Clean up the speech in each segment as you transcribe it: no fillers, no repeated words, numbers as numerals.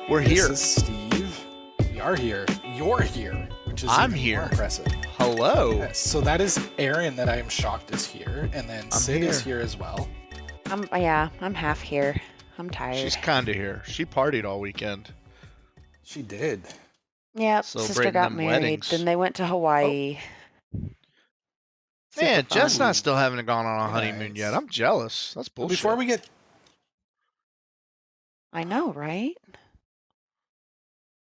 We're here. This is Steve. We are here. You're here, which is I'm even here. more impressive. Hello. Yes, so that is Errane that I am shocked is here, and then Sid is here. here as well. I'm half here. I'm tired. She's kind of here. She partied all weekend. She did. Yep, sister Celebrating got them married. weddings. Then they went to Hawaii. Super Man, fun. Chestnut still haven't gone on a Very honeymoon nice. yet. I'm jealous. That's bullshit. Before we get, I know, right?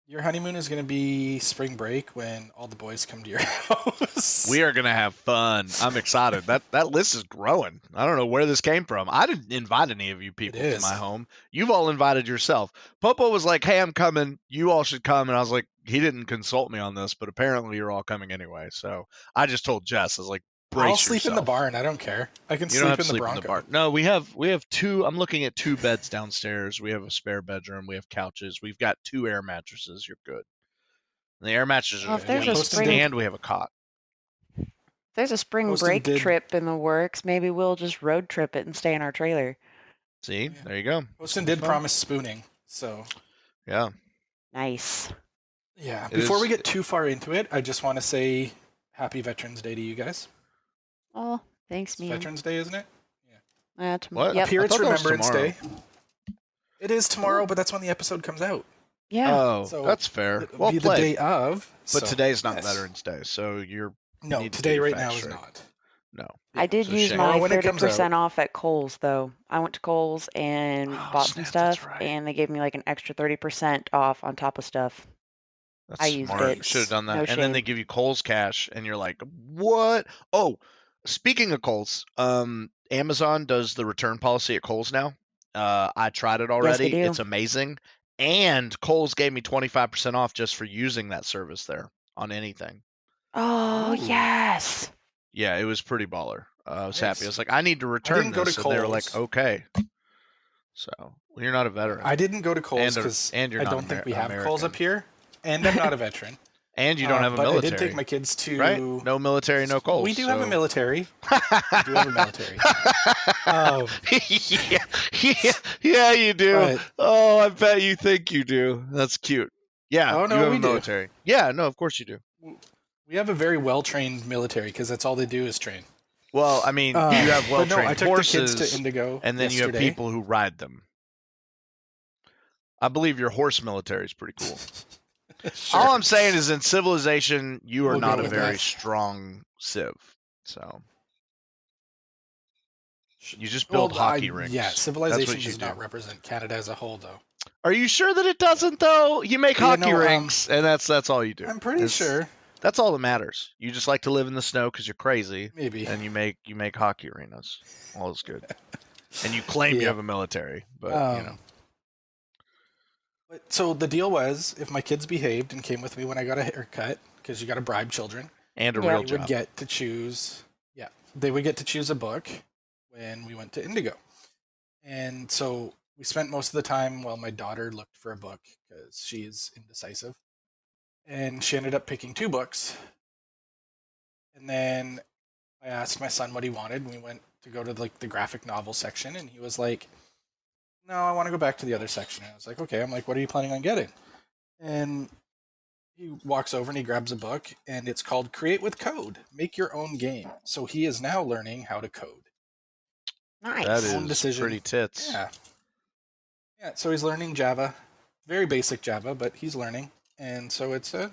your honeymoon is going to be spring break when all the boys come to your house. We are gonna have fun. I'm excited. That list is growing. I don't know where this came from. I didn't invite any of you people to my home. You've all invited yourself. Popo was like, "Hey, I'm coming. You all should come." And I was like, he didn't consult me on this, but apparently you're all coming anyway. So I just told Jess, I was like, brace I'll sleep in the yourself. barn. I don't care. I can You don't have sleep to in the sleep in the Bronco. barn. No, we have two. I'm looking at 2 beds downstairs. We have a spare bedroom. We have couches. We've got 2 air mattresses. You're good. And the air mattresses Well, are if there's a beast, spring- and we have a cot. There's a spring Poston break did- trip in the works. Maybe we'll just road trip it and stay in our trailer. See, Yeah. there you go. Poston did promise spooning, so Yeah. Nice. yeah. It Before is- we get too far into it, I just want to say Happy Veterans Day to you guys. Oh, thanks, It's man. Veterans Day, isn't it? What? Yep. I Here it's thought that was Remembrance tomorrow. Day. It is tomorrow, but that's when the episode comes out. Yeah. Oh, So, that's fair. It'll Well be the played. day of. But so, today's not yes. Veterans Day, so you're No, need to today get right your now facts is straight. not. no. I did it's a use shame. my Tomorrow when it comes 30% off at Kohl's, though. I went to Kohl's and Oh, bought some snap, that's stuff, right. and they gave me like an extra 30% off on top of stuff. That's I used smart. it. Should have done that. No and then they shame. give you Kohl's cash, and you're like, what? Oh, speaking of Kohl's, Amazon does the return policy at Kohl's now. I tried it already. do. It's amazing. And Kohl's gave me 25% off just for using that service there on anything. Oh, Ooh. yes. Yeah, it was pretty baller. I was happy. I Nice. was like, I need to return didn't go this, to and they were like, Kohl's. okay. So, well, you're not a veteran, I didn't go to Kohl's And- because and you're I not don't think we have Kohl's American. up here, and I'm not a veteran. and you don't have a but military, I did take my kids to. right? No military, no Kohl's. We do have a so- military. We do have a military. yeah, you do. But- Oh, I bet you think you do. That's cute. Yeah, Oh, no, you have we a do. military. Yeah, no, of course you do. We have a very well-trained military because that's all they do is train. Well, I mean, you have But no, I well-trained took horses, the kids to Indigo and then you have yesterday. people who ride them. I believe your horse military is pretty cool. Sure. All I'm saying is, in Civilization, you are We'll go not a with very that. strong civ. So you just Well, build hockey rinks. Yeah, That's civilization what you does do. not represent Canada as a whole, though. Are you sure that it doesn't, though? You make Yeah, hockey no, rinks, and that's all you do. I'm pretty It's- sure. That's all that matters. You just like to live in the snow because you're crazy, Maybe. and you make hockey arenas. All is good. And you claim you Yeah. have a military, but you know. But, so the deal was, if my kids behaved and came with me when I got a haircut, because you got to bribe children, And a Yeah. real they job. would get to choose. Yeah, they would get to choose a book when we went to Indigo, and so we spent most of the time while my daughter looked for a book because she is indecisive, and she ended up picking 2 books. And then I asked my son what he wanted, and we went to go to like the graphic novel section, and he was like, "No, I want to go back to the other section." And I was like, "Okay." I'm like, "What are you planning on getting?" And he walks over and he grabs a book, and it's called Create with Code. Make your own game. So he is now learning how to code. Nice. That Own is decision. pretty tits. Yeah. Yeah, so he's learning Java. Very basic Java, but he's learning. And so that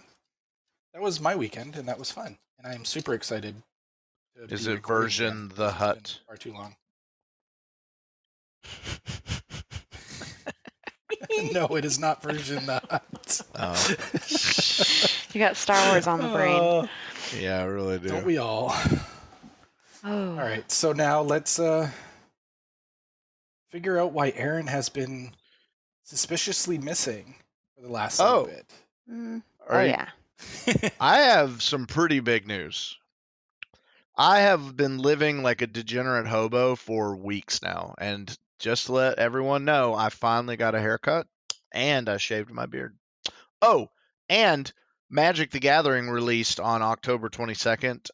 was my weekend, and that was fun. And I am super excited. To Is be it recording version again, The because it's Hut? been far too long. No, it is not version The Hut. Oh, You got Star Wars on the brain. yeah, I really do. Don't we all? Oh. All right, so now let's figure out why Errane has been suspiciously missing for the last little bit. Mm. Are Oh, you- yeah. I have some pretty big news. I have been living like a degenerate hobo for weeks now, and just to let everyone know, I finally got a haircut and I shaved my beard. Oh, and Magic the Gathering released on October 22nd.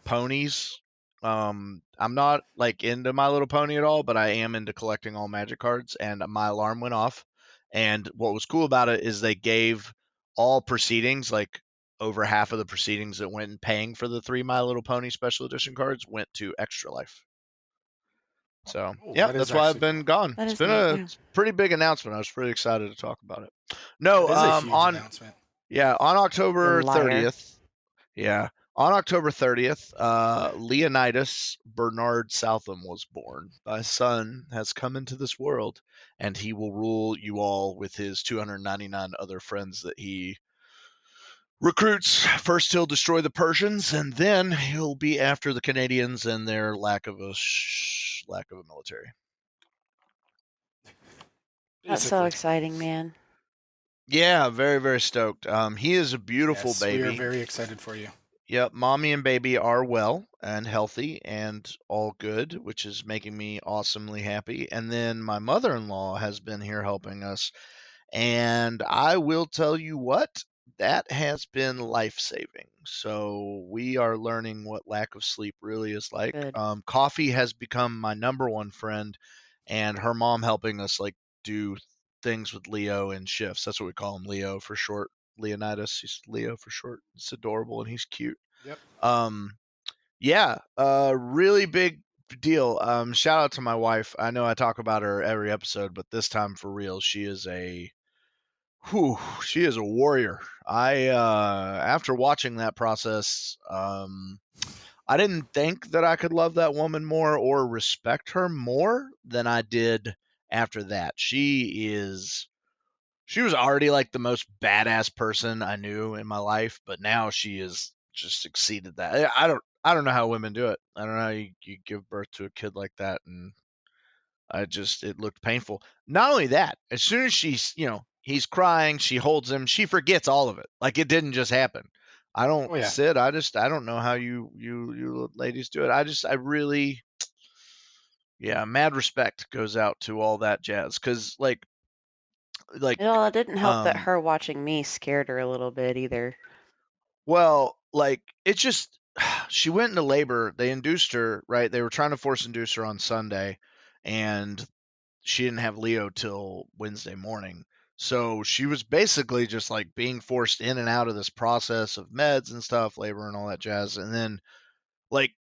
Ponies, I'm not like into My Little Pony at all, but I am into collecting all Magic cards. And my alarm went off. And what was cool about it is they gave all proceedings, like over half of the proceedings that went in paying for the 3 My Little Pony special edition cards, went to Extra Life. So yeah, that's why I've been gone. It's been a pretty big announcement. I was pretty excited to talk about it. No, that is a huge announcement. Yeah, on October 30th. Yeah. On October 30th, Leonidas Bernard Southam was born. Thy son has come into this world, and he will rule you all with his 299 other friends that he recruits. First, he'll destroy the Persians, and then he'll be after the Canadians and their lack of a military. That's so exciting, man. Yeah, very, very stoked. He is a beautiful baby. We are very excited for you. Yep, mommy and baby are well and healthy and all good, which is making me awesomely happy. And then my mother-in-law has been here helping us, and I will tell you what, that has been life-saving. So we are learning what lack of sleep really is like. Coffee has become my number one friend, and her mom helping us like do things with Leo in shifts. That's what we call him, Leo for short. Leonidas, he's Leo for short. It's adorable and he's cute. Yep. Yeah, really big deal. Shout out to my wife. I know I talk about her every episode, but this time for real, she is a warrior. After watching that process, I didn't think that I could love that woman more or respect her more than I did after that. She was already like the most badass person I knew in my life, but now she has just exceeded that. I don't know how women do it. I don't know how you give birth to a kid like that, and it looked painful. Not only that, as soon as he's crying, she holds him, she forgets all of it. Like it didn't just happen. I don't Sid, I don't know how you ladies do it. I really mad respect goes out to all that jazz, cuz like it didn't help that her watching me scared her a little bit either. Well, like it's just she went into labor. They induced her, right? They were trying to force induce her on Sunday, and she didn't have Leo till Wednesday morning. So she was basically just like being forced in and out of this process of meds and stuff, labor and all that jazz. And then like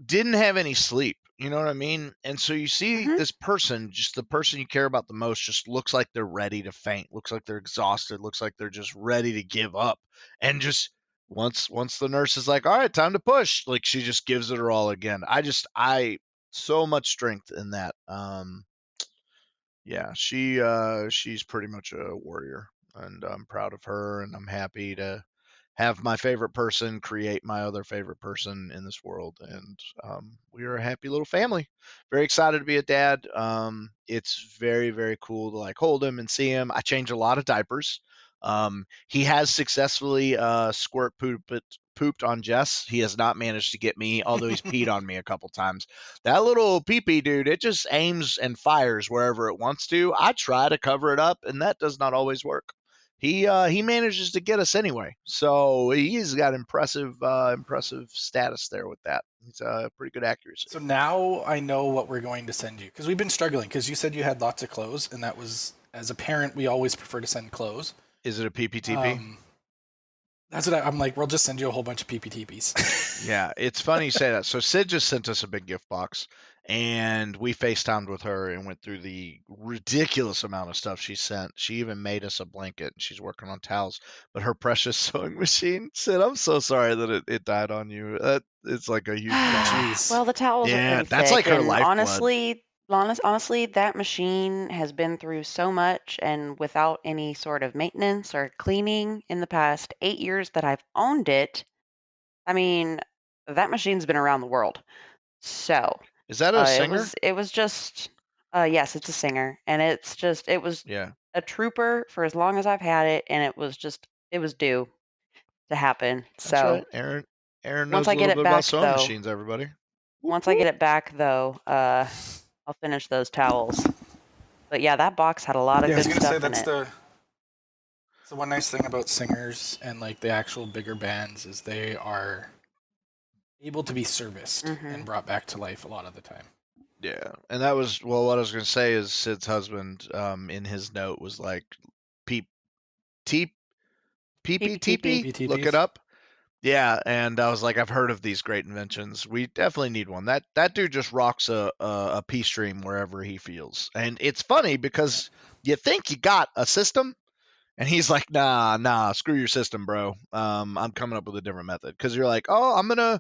didn't have any sleep. You know what I mean? And so you see this person, just the person you care about the most, just looks like they're ready to faint, looks like they're exhausted, looks like they're just ready to give up. And just once the nurse is like, all right, time to push, like she just gives it her all again. I so much strength in that. Yeah, she's pretty much a warrior, and I'm proud of her, and I'm happy to have my favorite person create my other favorite person in this world, and we are a happy little family. Very excited to be a dad. It's very, very cool to like hold him and see him. I change a lot of diapers. He has successfully pooped on Jess. He has not managed to get me, although he's peed on me a couple times. That little pee-pee dude, it just aims and fires wherever it wants to. I try to cover it up, and that does not always work. He manages to get us anyway, so he's got impressive status there with that. He's pretty good accuracy. So now I know what we're going to send you, because we've been struggling, because you said you had lots of clothes, and that was, as a parent, we always prefer to send clothes. Is it a PPTP? That's what I'm like, we'll just send you a whole bunch of PPTPs. Yeah, it's funny you say that. So Sid just sent us a big gift box, and we FaceTimed with her and went through the ridiculous amount of stuff she sent. She even made us a blanket, and she's working on towels. But her precious sewing machine, Sid, I'm so sorry that it died on you. It's like a huge Jeez. Well, the towels are pretty that's thick, like her and lifeblood. honestly, that machine has been through so much, and without any sort of maintenance or cleaning in the past 8 years that I've owned it, I mean, that machine's been around the world. So is that a Singer? It was just yes, it's a Singer, and it was a trooper for as long as I've had it, and it was due to happen. That's so right. Errane knows a little bit about sewing machines, everybody. Once I get it back, though, I'll finish those towels. But yeah, that box had a lot of good stuff in it. The one nice thing about Singers and like the actual bigger bands is they are able to be serviced and brought back to life a lot of the time. Yeah, and that was what I was going to say is Sid's husband in his note was like peep PPTP. Look it up. Yeah, and I was like, I've heard of these great inventions. We definitely need one. That dude just rocks a P stream wherever he feels, and it's funny because you think you got a system, and he's like, nah, screw your system, bro. I'm coming up with a different method because you're like, oh, I'm gonna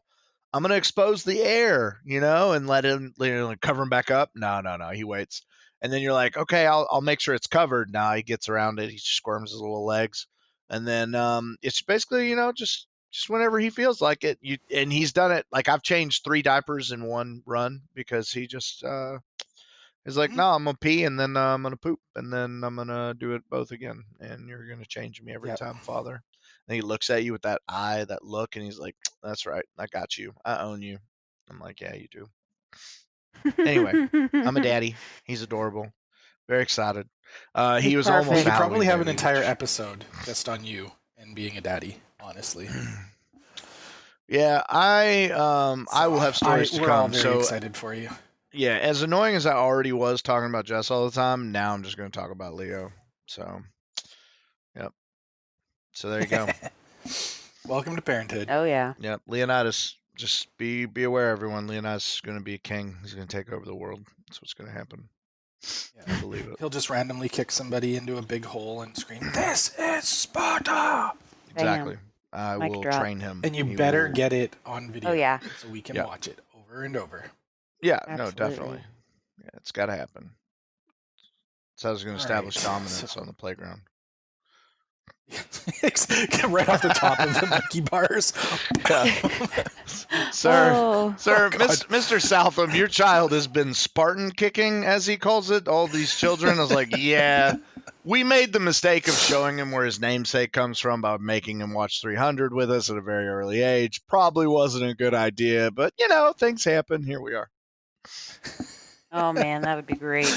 expose the air, and let him cover him back up. No, he waits, and then you're like, okay, I'll make sure it's covered. Now he gets around it, he squirms his little legs, and then it's basically just whenever he feels like it. And he's done it. Like I've changed 3 diapers in one run because he just is like, no, I'm gonna pee and then I'm gonna poop and then I'm gonna do it both again, and you're gonna change me every time, Father. And he looks at you with that eye, that look, and he's like, that's right, I got you, I own you. I'm like, yeah, you do. Anyway, I'm a daddy. He's adorable. Very excited. He was almost. We could probably have an entire episode just on you and being a daddy. Honestly. Yeah, I will have stories to come. We're all very excited for you. Yeah, as annoying as I already was talking about Jess all the time, now I'm just going to talk about Leo. So, yep. So there you go. Welcome to parenthood. Oh yeah. Yep. Leonidas, just be aware, everyone. Leonidas is going to be a king. He's going to take over the world. That's what's going to happen. Yeah. I believe it. He'll just randomly kick somebody into a big hole and scream, "This is Sparta!" Exactly. I will train him. And you better get it on video. Oh yeah. So we can watch it over and over. Yeah, absolutely. No, definitely. Yeah, it's got to happen. That's how I was going to establish dominance on the playground. Right off the top of the monkey bars. Sir, Mr. Southam, your child has been Spartan kicking, as he calls it, all these children. I was like, yeah, we made the mistake of showing him where his namesake comes from by making him watch 300 with us at a very early age. Probably wasn't a good idea, but, things happen. Here we are. Oh, man, that would be great.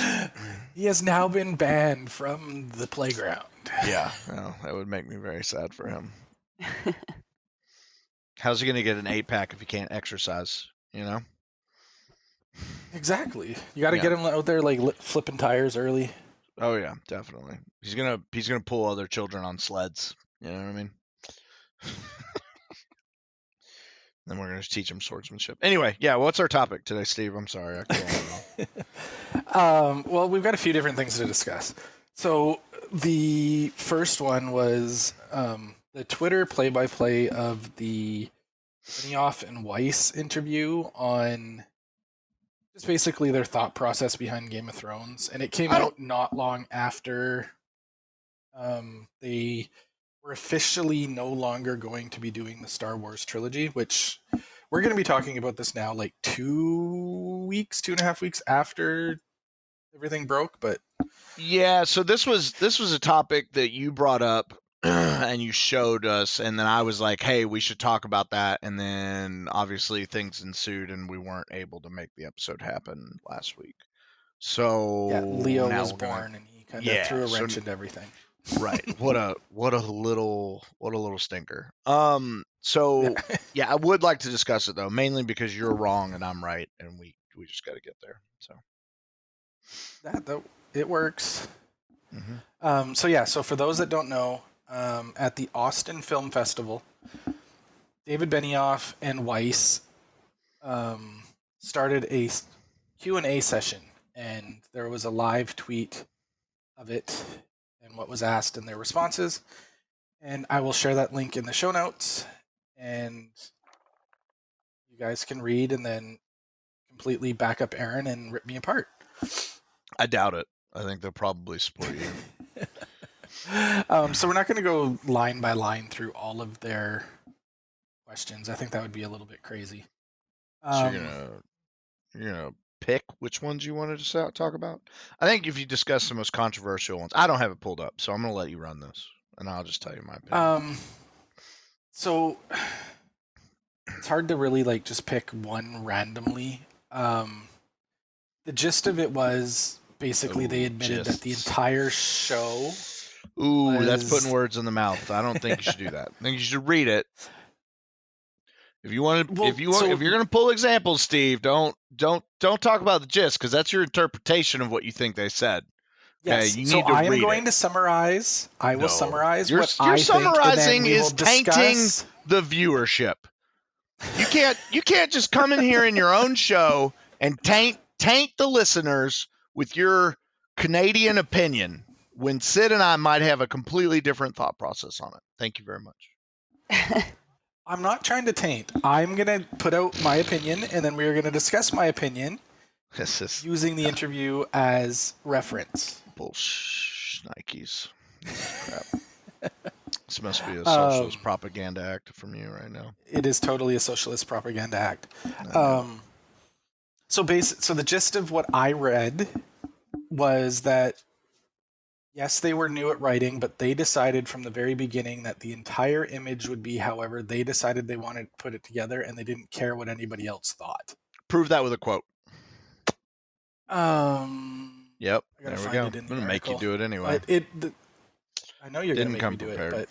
He has now been banned from the playground. Yeah, well, that would make me very sad for him. How's he going to get an 8-pack if he can't exercise, Exactly. You got to get him out there like flipping tires early. Oh yeah, definitely. He's going to pull other children on sleds, you know what I mean? Then we're going to teach him swordsmanship. Anyway, yeah, what's our topic today, Steve? I'm sorry. Well, we've got a few different things to discuss. So the first one was the Twitter play-by-play of the Venioff and Weiss interview on just basically their thought process behind Game of Thrones. And it came out not long after they were officially no longer going to be doing the Star Wars trilogy, which we're going to be talking about this now like 2.5 weeks after everything broke. But yeah, so this was a topic that you brought up and you showed us, and then I was like, hey, we should talk about that. And then obviously things ensued and we weren't able to make the episode happen last week. So yeah, Leo was born and he kind of threw a wrench into everything. Right. What a little stinker. So yeah, I would like to discuss it though, mainly because you're wrong and I'm right, and we just got to get there. So that it works. Mm-hmm. So for those that don't know, at the Austin Film Festival, David Benioff and Weiss started a Q&A session, and there was a live tweet of it and what was asked and their responses. And I will share that link in the show notes, and you guys can read and then completely back up Errane and rip me apart. I doubt it. I think they'll probably support you. So we're not going to go line by line through all of their questions. I think that would be a little bit crazy. So you're gonna pick which ones you wanted to talk about? I think if you discuss the most controversial ones, I don't have it pulled up, so I'm gonna let you run this, and I'll just tell you my opinion. So it's hard to really like just pick one randomly. The gist of it was basically they admitted that the entire show. Ooh, that's putting words in the mouth. I don't think you should do that. I think you should read it. If you want to, if you're going to pull examples, Steve, don't talk about the gist, because that's your interpretation of what you think they said. Okay, yes. you need so to I am read going it. to summarize. I will summarize Your what I summarizing think, is tainting the viewership. You can't just come in here in your own show and taint the listeners with your Canadian opinion when Sid and I might have a completely different thought process on it. Thank you very much. I'm not trying to taint. I'm going to put out my opinion, and then we're going to discuss my opinion using the interview as reference. Bullshit, Nikes. Crap. This must be a socialist propaganda act from you right now. It is totally a socialist propaganda act. So the gist of what I read was that, yes, they were new at writing, but they decided from the very beginning that the entire image would be however they decided they wanted to put it together, and they didn't care what anybody else thought. Prove that with a quote. Yep. There we go. I'm going to make you do it anyway. I know you're going to make me do it, but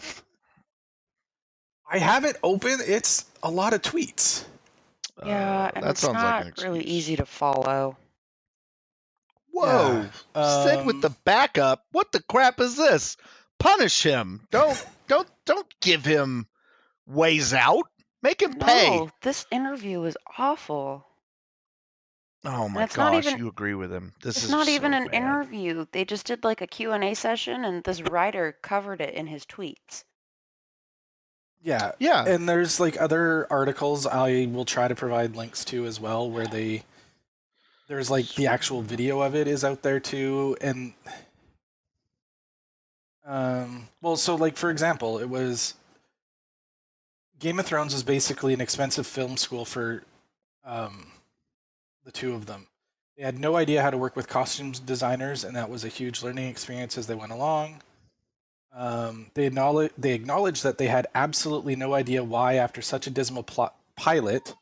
I have it open. It's a lot of tweets. Yeah, and it's not really easy to follow. Whoa, Sid with the backup. What the crap is this? Punish him. Don't give him ways out. Make him pay. No, this interview is awful. Oh my gosh, you agree with him. It's not even an interview. They just did like a Q&A session, and this writer covered it in his tweets. Yeah. And there's like other articles I will try to provide links to as well, where there's like the actual video of it is out there too. And so like, for example, it was Game of Thrones was basically an expensive film school for the two of them. They had no idea how to work with costumes designers, and that was a huge learning experience as they went along. They acknowledged that they had absolutely no idea why, after such a dismal pilot,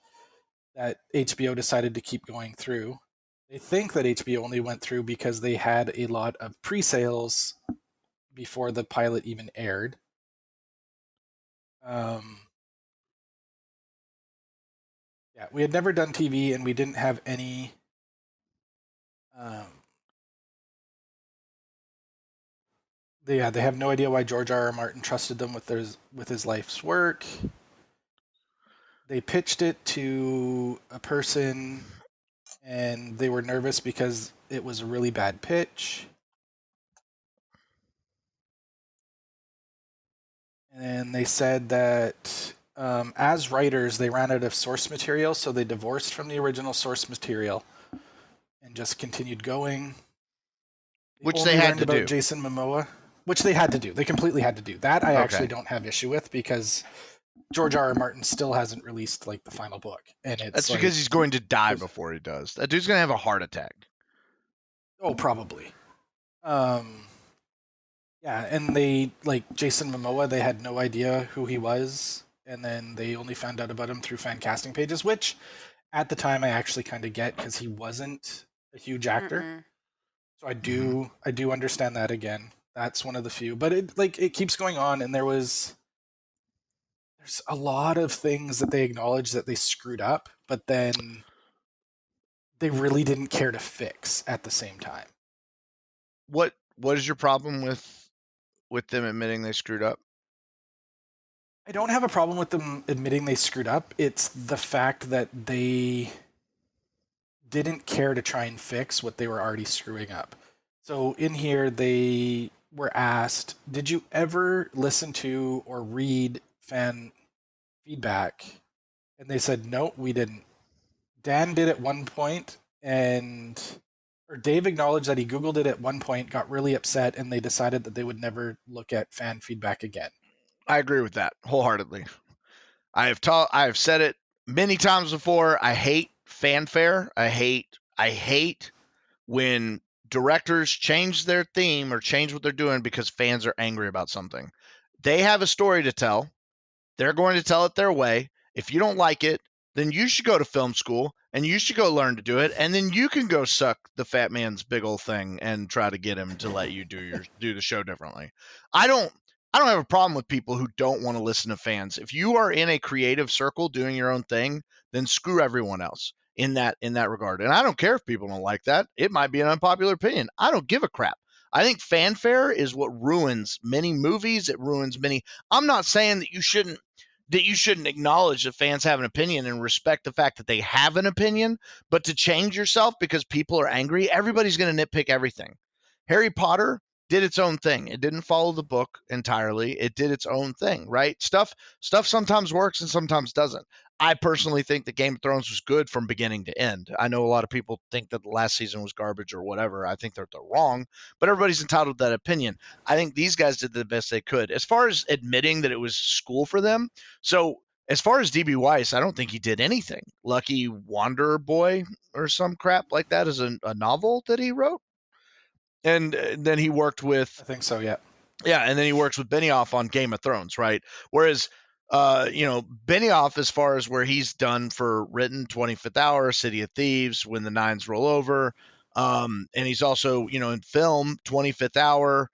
that HBO decided to keep going through. They think that HBO only went through because they had a lot of pre-sales before the pilot even aired. Yeah, we had never done TV, and we didn't have any. They have no idea why George R.R. Martin trusted them with his life's work. They pitched it to a person, and they were nervous because it was a really bad pitch. And they said that as writers, they ran out of source material, so they divorced from the original source material and just continued going. Which they had to do. Jason Momoa. Which they had to do. They completely had to do. That I actually don't have issue with, because George R.R. Martin still hasn't released like the final book. And that's like, because he's going to die before he does. That dude's going to have a heart attack. Oh, probably. Yeah, and they, like Jason Momoa, they had no idea who he was, and then they only found out about him through fan casting pages, which at the time I actually kind of get, because he wasn't a huge actor. So I do understand that again. That's one of the few, but it keeps going on, and there's a lot of things that they acknowledge that they screwed up, but then they really didn't care to fix at the same time. What is your problem with them admitting they screwed up? I don't have a problem with them admitting they screwed up. It's the fact that they didn't care to try and fix what they were already screwing up. So in here, they were asked, did you ever listen to or read fan feedback? And they said, no, we didn't. Dan did at one point, or Dave acknowledged that he Googled it at one point, got really upset, and they decided that they would never look at fan feedback again. I agree with that wholeheartedly. I have said it many times before. I hate fanfare. I hate when directors change their theme or change what they're doing because fans are angry about something. They have a story to tell. They're going to tell it their way. If you don't like it, then you should go to film school and you should go learn to do it. And then you can go suck the fat man's big old thing and try to get him to let you do the show differently. I don't I don't have a problem with people who don't want to listen to fans. If you are in a creative circle doing your own thing, then screw everyone else in that regard. And I don't care if people don't like that. It might be an unpopular opinion. I don't give a crap. I think fanfare is what ruins many movies. It ruins many. I'm not saying that you shouldn't acknowledge that fans have an opinion and respect the fact that they have an opinion, but to change yourself because people are angry, everybody's going to nitpick everything. Harry Potter did its own thing. It didn't follow the book entirely. It did its own thing, right? Stuff sometimes works and sometimes doesn't. I personally think that Game of Thrones was good from beginning to end. I know a lot of people think that the last season was garbage or whatever. I think they're wrong, but everybody's entitled to that opinion. I think these guys did the best they could. As far as admitting that it was school for them, so as far as DB Weiss, I don't think he did anything. Lucky Wanderer Boy or some crap like that is a novel that he wrote. And then he worked with, I think so, yeah. Yeah, and then he works with Benioff on Game of Thrones, right? Whereas, Benioff, as far as where he's done for written 25th Hour, City of Thieves, When the Nines Roll Over, and he's also, in film, 25th Hour,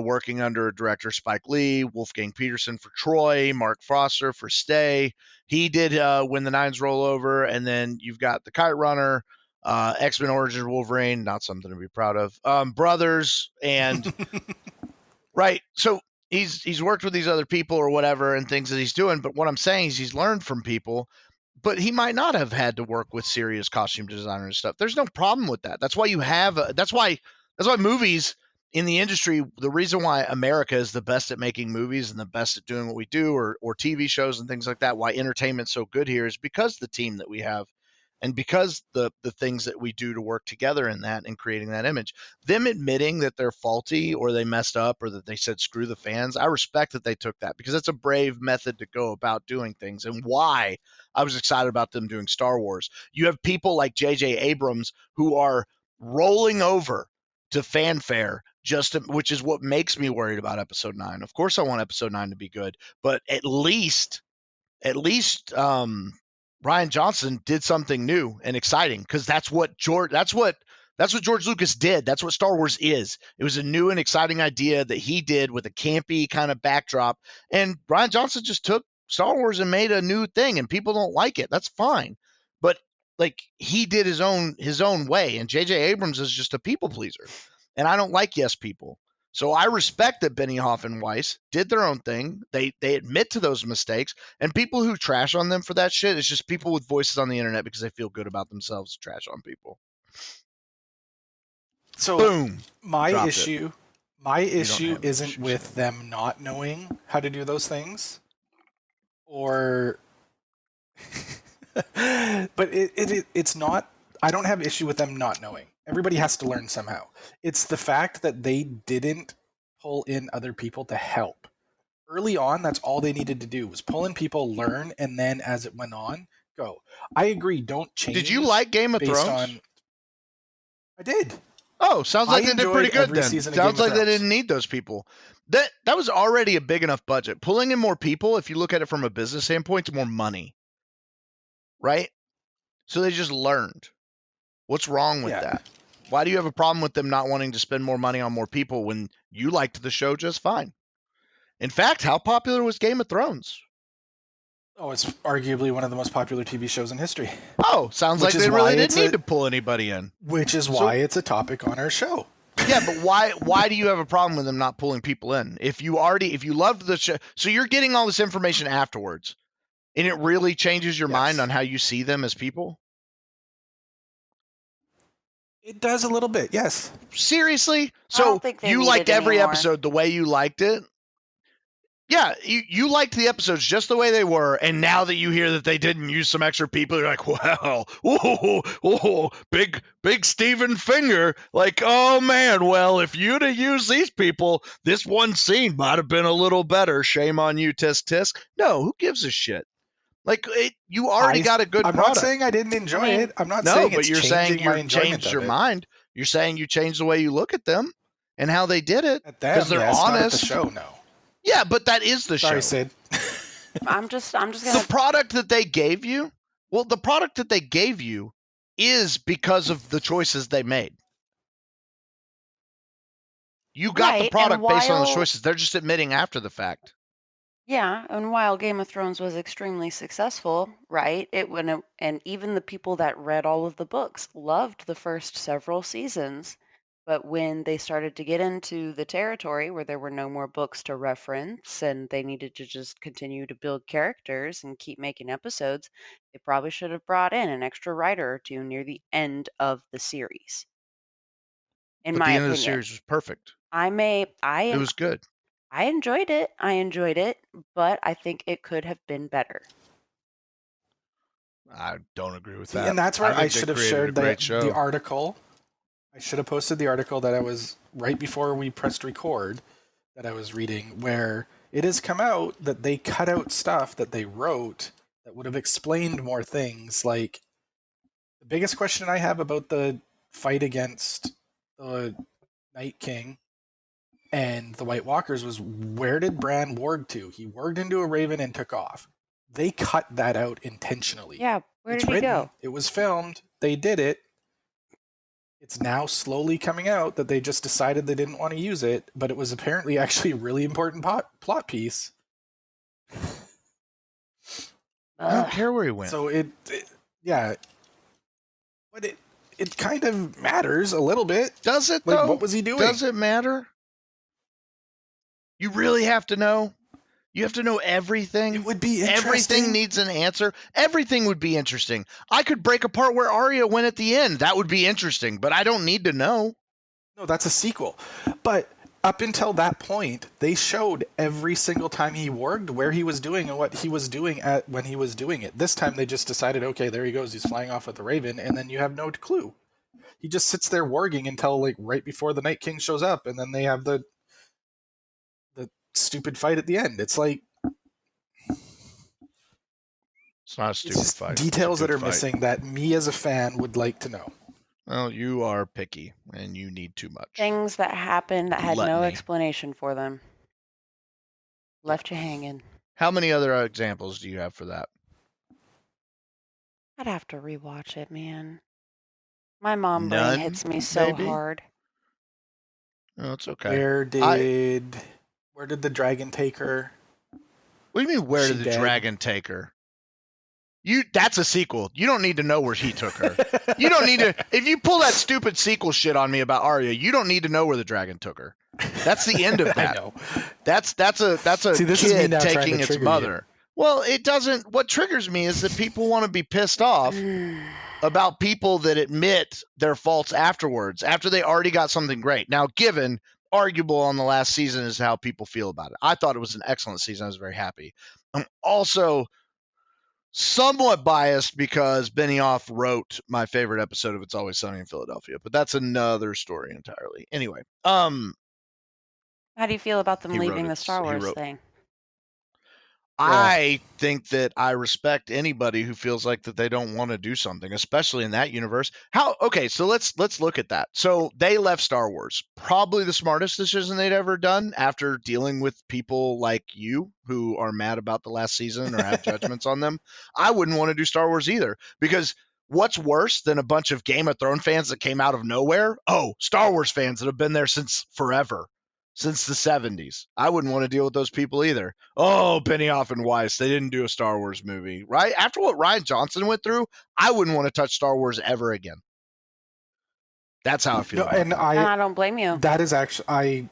working under director Spike Lee, Wolfgang Peterson for Troy, Mark Foster for Stay. He did When the Nines Roll Over, and then you've got The Kite Runner, X-Men Origins Wolverine, not something to be proud of. Brothers and right. So he's worked with these other people or whatever and things that he's doing. But what I'm saying is he's learned from people, but he might not have had to work with serious costume designers and stuff. There's no problem with that. That's why that's why movies in the industry, the reason why America is the best at making movies and the best at doing what we do, or TV shows and things like that, why entertainment's so good here, is because the team that we have and because the things that we do to work together in that and creating that image. Them admitting that they're faulty or they messed up or that they said screw the fans, I respect that they took that, because it's a brave method to go about doing things, and why I was excited about them doing Star Wars. You have people like J.J. Abrams who are rolling over to fanfare, which is what makes me worried about Episode 9. Of course I want Episode 9 to be good, but at least Rian Johnson did something new and exciting, because that's what George Lucas did. That's what Star Wars is. It was a new and exciting idea that he did with a campy kind of backdrop, and Rian Johnson just took Star Wars and made a new thing, and people don't like it. That's fine. But like, he did his own way, and J.J. Abrams is just a people pleaser, and I don't like yes people. So I respect that Benioff and Weiss did their own thing. They admit to those mistakes, and people who trash on them for that shit is just people with voices on the internet because they feel good about themselves to trash on people. So boom. My issue isn't with them not knowing how to do those things, or but it's not. I don't have issue with them not knowing. Everybody has to learn somehow. It's the fact that they didn't pull in other people to help. Early on, that's all they needed to do was pull in people, learn, and then as it went on, go. I agree, don't change. Did you like Game of Thrones? I did. Oh, sounds like they did pretty good then. Sounds like they didn't need those people. That was already a big enough budget. Pulling in more people, if you look at it from a business standpoint, it's more money. Right? So they just learned. What's wrong with that? Why do you have a problem with them not wanting to spend more money on more people when you liked the show just fine? In fact, how popular was Game of Thrones? Oh, it's arguably one of the most popular TV shows in history. Oh, sounds like they really didn't need to pull anybody in. Which is why it's a topic on our show. Yeah, but why do you have a problem with them not pulling people in? If you loved the show, so you're getting all this information afterwards, and it really changes your mind on how you see them as people? It does a little bit, yes. Seriously? So you liked every episode the way you liked it? Yeah, you liked the episodes just the way they were, and now that you hear that they didn't use some extra people, you're like, well, big Steven Finger. Like, oh man, well, if you'd have used these people, this one scene might have been a little better. Shame on you, tisk tisk. No, who gives a shit? Like, you already got a good product. I'm not saying I didn't enjoy it. I'm not saying but you're saying you changed your mind. You're saying you changed the way you look at them and how they did it because they're honest. Not at the show, no. Yeah, but that is the show. Sorry, Sid. I'm just gonna. The product that they gave you. Well, the product that they gave you is because of the choices they made. You got the product based on the while choices. They're just admitting after the fact. yeah, and while Game of Thrones was extremely successful, right? And even the people that read all of the books loved the first several seasons. But when they started to get into the territory where there were no more books to reference and they needed to just continue to build characters and keep making episodes, they probably should have brought in an extra writer or two near the end of the series, in But my the end of the opinion. series was perfect. It was good. I enjoyed it, but I think it could have been better. I don't agree with See, that. and that's where I should have shared the article. article. I should have posted the article that I was right before we pressed record that I was reading, where it has come out that they cut out stuff that they wrote that would have explained more things. Like, the biggest question I have about the fight against the Night King and the White Walkers was, where did Bran warg to? He warged into a raven and took off. They cut that out intentionally. Yeah, where did he go? It was filmed. They did it. It's now slowly coming out that they just decided they didn't want to use it, but it was apparently actually a really important plot piece. I don't care where he went. So yeah, but it kind of matters a little bit. Does it, Like, though? what was he doing? Does it matter? You really have to know? You have to know everything? It would be interesting. Everything needs an answer. Everything would be interesting. I could break apart where Arya went at the end. That would be interesting, but I don't need to know. No, that's a sequel. But up until that point, they showed every single time he warged where he was doing and what he was doing when he was doing it. This time they just decided, okay, there he goes. He's flying off with the Raven, and then you have no clue. He just sits there warging until like right before the Night King shows up, and then they have the stupid fight at the end. It's like, it's not a stupid fight. Details that are missing that me as a fan would like to know. Well, you are picky, and you need too much. Things that happened that had no explanation for them. Left you hanging. How many other examples do you have for that? I'd have to rewatch it, man. My mom brain hits me so hard. Oh, it's okay. Where did the dragon take her? What do you mean, where did the dragon take her? That's a sequel. You don't need to know where he took her. You don't need to. If you pull that stupid sequel shit on me about Arya, you don't need to know where the dragon took her. That's the end of that. I know. That's a See, kid taking its mother. Well, it doesn't. What triggers me is that people want to be pissed off about people that admit their faults afterwards, after they already got something great. Now, given arguable on the last season is how people feel about it. I thought it was an excellent season. I was very happy. I'm also somewhat biased because Benioff wrote my favorite episode of It's Always Sunny in Philadelphia, but that's another story entirely. Anyway, how do you feel about them leaving the Star Wars thing? I think that I respect anybody who feels like that they don't want to do something, especially in that universe. Okay, so let's look at that. So they left Star Wars, probably the smartest decision they'd ever done after dealing with people like you who are mad about the last season or have judgments on them. I wouldn't want to do Star Wars either, because what's worse than a bunch of Game of Thrones fans that came out of nowhere? Oh, Star Wars fans that have been there since forever. Since the 70s. I wouldn't want to deal with those people either. Oh, Venioff and Weiss, they didn't do a Star Wars movie, right? After what Rian Johnson went through, I wouldn't want to touch Star Wars ever again. That's how I feel. And I don't blame you. That is actually,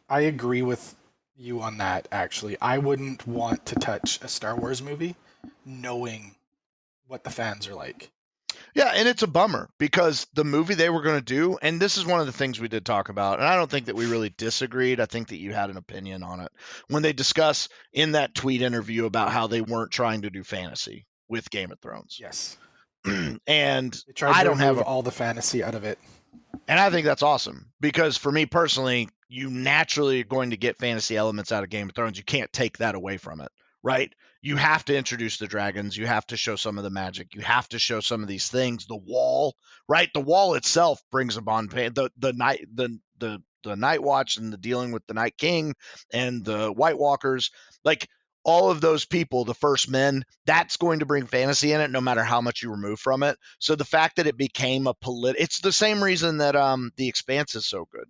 I agree with you on that, actually. I wouldn't want to touch a Star Wars movie knowing what the fans are like. Yeah, and it's a bummer because the movie they were going to do, and this is one of the things we did talk about, and I don't think that we really disagreed. I think that you had an opinion on it. When they discuss in that tweet interview about how they weren't trying to do fantasy with Game of Thrones. Yes. And I don't have all the fantasy out of it. And I think that's awesome because for me personally, you naturally are going to get fantasy elements out of Game of Thrones. You can't take that away from it, right? You have to introduce the dragons. You have to show some of the magic. You have to show some of these things. The wall, right? The wall itself brings a bond. The Night Watch and the dealing with the Night King and the White Walkers, like all of those people, the First Men, that's going to bring fantasy in it, no matter how much you remove from it. So the fact that it became it's the same reason that The Expanse is so good.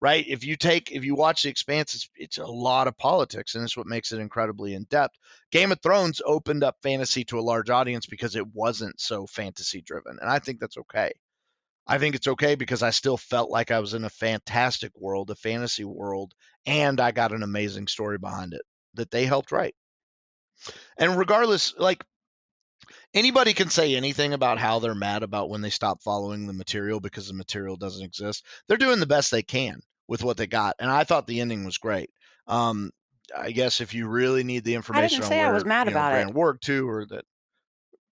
right? If you watch The Expanse, it's a lot of politics, and it's what makes it incredibly in depth. Game of Thrones opened up fantasy to a large audience because it wasn't so fantasy driven, and I think that's okay. I think it's okay because I still felt like I was in a fantastic world, a fantasy world, and I got an amazing story behind it that they helped write. And regardless, like, anybody can say anything about how they're mad about when they stop following the material because the material doesn't exist. They're doing the best they can with what they got, and I thought the ending was great. I guess if you really need the I information didn't on say I was where mad about Bran it. worked to, or that,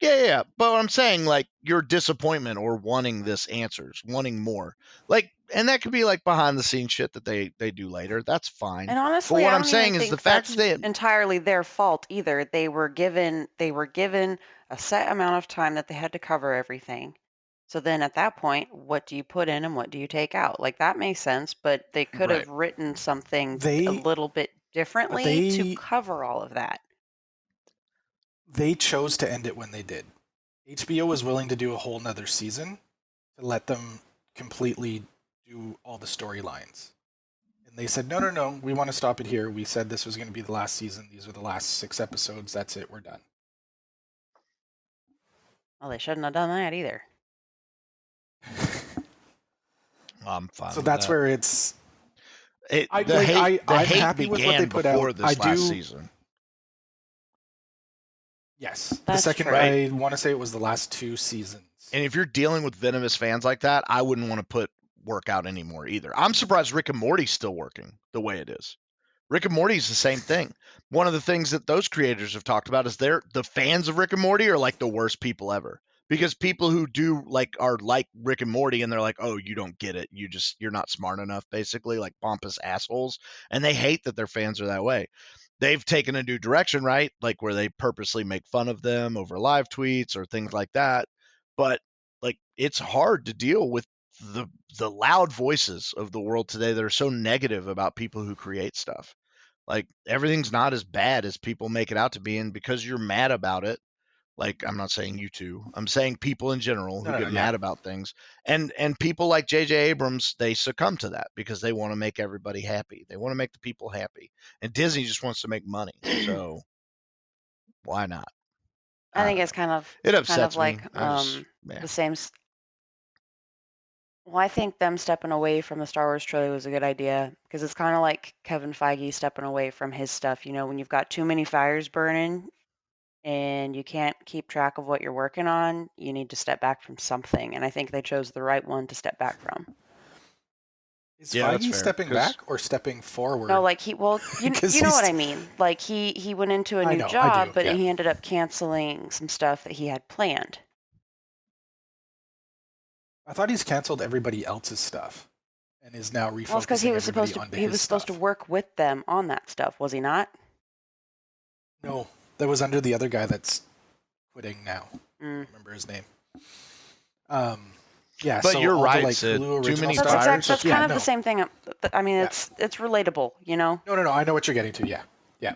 yeah. But what I'm saying, like, your disappointment or wanting this answers, wanting more, like, and that could be like behind the scenes shit that they do later. That's fine. And But honestly, what I I'm don't even saying is the think fact that that's they, entirely their fault either. They were given a set amount of time that they had to cover everything. So then at that point, what do you put in and what do you take out? Like, that makes sense, but they could right. have written something a They, little bit but differently to cover all of that. they chose to end it when they did. HBO was willing to do a whole nother season to let them completely do all the storylines. And they said, no, we want to stop it here. We said this was going to be the last season. These are the last 6 episodes. That's it. We're done. Well, they shouldn't have done that either. I'm fine. So with that's that. where it's. The I'm hate happy with what began they put before out. this last season. Yes, That's the second. true. I want to say it was the last 2 seasons. And if you're dealing with venomous fans like that, I wouldn't want to put work out anymore either. I'm surprised Rick and Morty's still working the way it is. Rick and Morty's the same thing. One of the things that those creators have talked about is the fans of Rick and Morty are like the worst people ever. Because people who are like Rick and Morty and they're like, oh, you don't get it. You're not smart enough, basically, like pompous assholes. And they hate that their fans are that way. They've taken a new direction, right? Like where they purposely make fun of them over live tweets or things like that. But like it's hard to deal with the loud voices of the world today that are so negative about people who create stuff. Like everything's not as bad as people make it out to be, and because you're mad about it, like I'm not saying you two, I'm saying people in general who get mad about things, and people like J.J. Abrams, they succumb to that because they want to make everybody happy. They want to make the people happy, and Disney just wants to make money. So why not? I think don't it's know. It upsets like me. Yeah. the same. Well, I think them stepping away from the Star Wars trilogy was a good idea because it's kind of like Kevin Feige stepping away from his stuff. You know, when you've got too many fires burning and you can't keep track of what you're working on, you need to step back from something. And I think they chose the right one to step back from. Is Feige stepping back or stepping forward? No, like you know what I mean. Like he went into a new job, but he ended up canceling some stuff that he had planned. I thought he's canceled everybody else's stuff and is now refocusing. Well, it's because he was supposed to work with them on that stuff, was he not? No, that was under the other guy that's quitting now. I don't remember his name. Yeah, but so you're right, Sid. Too many fires. That's kind of the same thing. I mean, it's relatable, you know. No. I know what you're getting to. Yeah.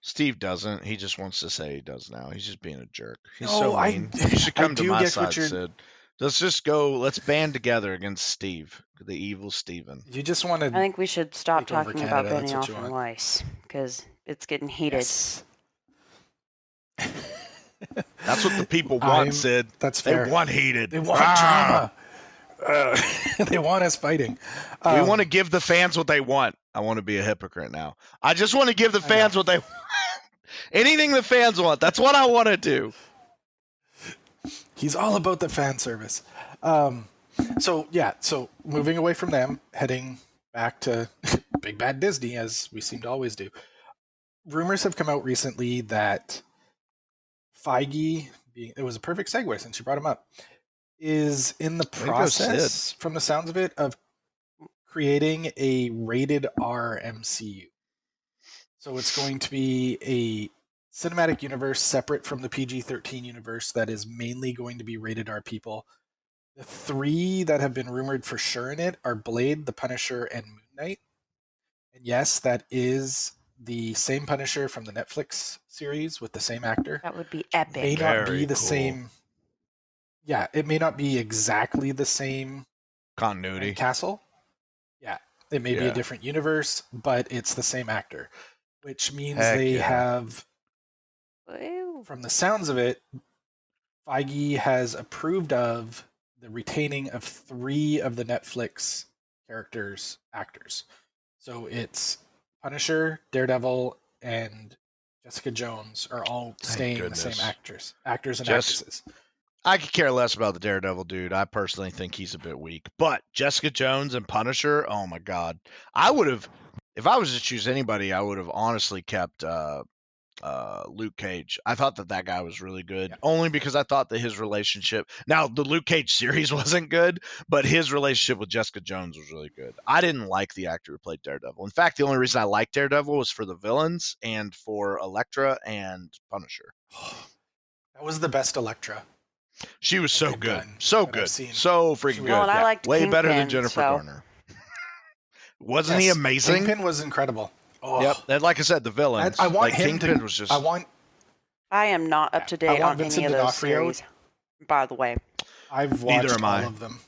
Steve doesn't. He just wants to say he does now. He's just being a jerk. He's so mean. You should come to my side, Sid. Let's just go. Let's band together against Steve, the evil Steven. You just want to. I think we should stop talking about Venioff and Weiss because it's getting heated. Yes. That's what the people want, Sid. That's fair. They want heated. They want drama. They want us fighting. We want to give the fans what they want. I want to be a hypocrite now. I just want to give the fans what they want. Anything the fans want. That's what I want to do. He's all about the fan service. So moving away from them, heading back to Big Bad Disney, as we seem to always do. Rumors have come out recently that Feige, it was a perfect segue since you brought him up, is in the process, from the sounds of it, of creating a rated R MCU. So it's going to be a cinematic universe separate from the PG-13 universe that is mainly going to be rated R people. The 3 that have been rumored for sure in it are Blade, the Punisher, and Moon Knight. And yes, that is the same Punisher from the Netflix series with the same actor. That would be epic. May not be the same. Yeah, it may not be exactly the same continuity castle. Yeah, It may be a different universe, but it's the same actor, which means Heck they yeah. have, Ew. from the sounds of it, Feige has approved of the retaining of 3 of the Netflix actors. So it's Punisher, Daredevil, and Jessica Jones are all staying the same actors and actresses. I could care less about the Daredevil dude. I personally think he's a bit weak. But Jessica Jones and Punisher, oh my God. I would have, if I was to choose anybody, I would have honestly kept Luke Cage. I thought that guy was really good, only because I thought that his relationship. Now the Luke Cage series wasn't good, but his relationship with Jessica Jones was really good. I didn't like the actor who played Daredevil. In fact, the only reason I liked Daredevil was for the villains and for Elektra and Punisher. That was the best Elektra. She was so good, so freaking good. And I liked way Kingpin, better than Jennifer Garner. Wasn't he amazing? Kingpin was incredible. Oh. Yep, and like I said, the villains. I want him Kingpin was just. I am not up to date on any of those series. By the way, I've watched all of them.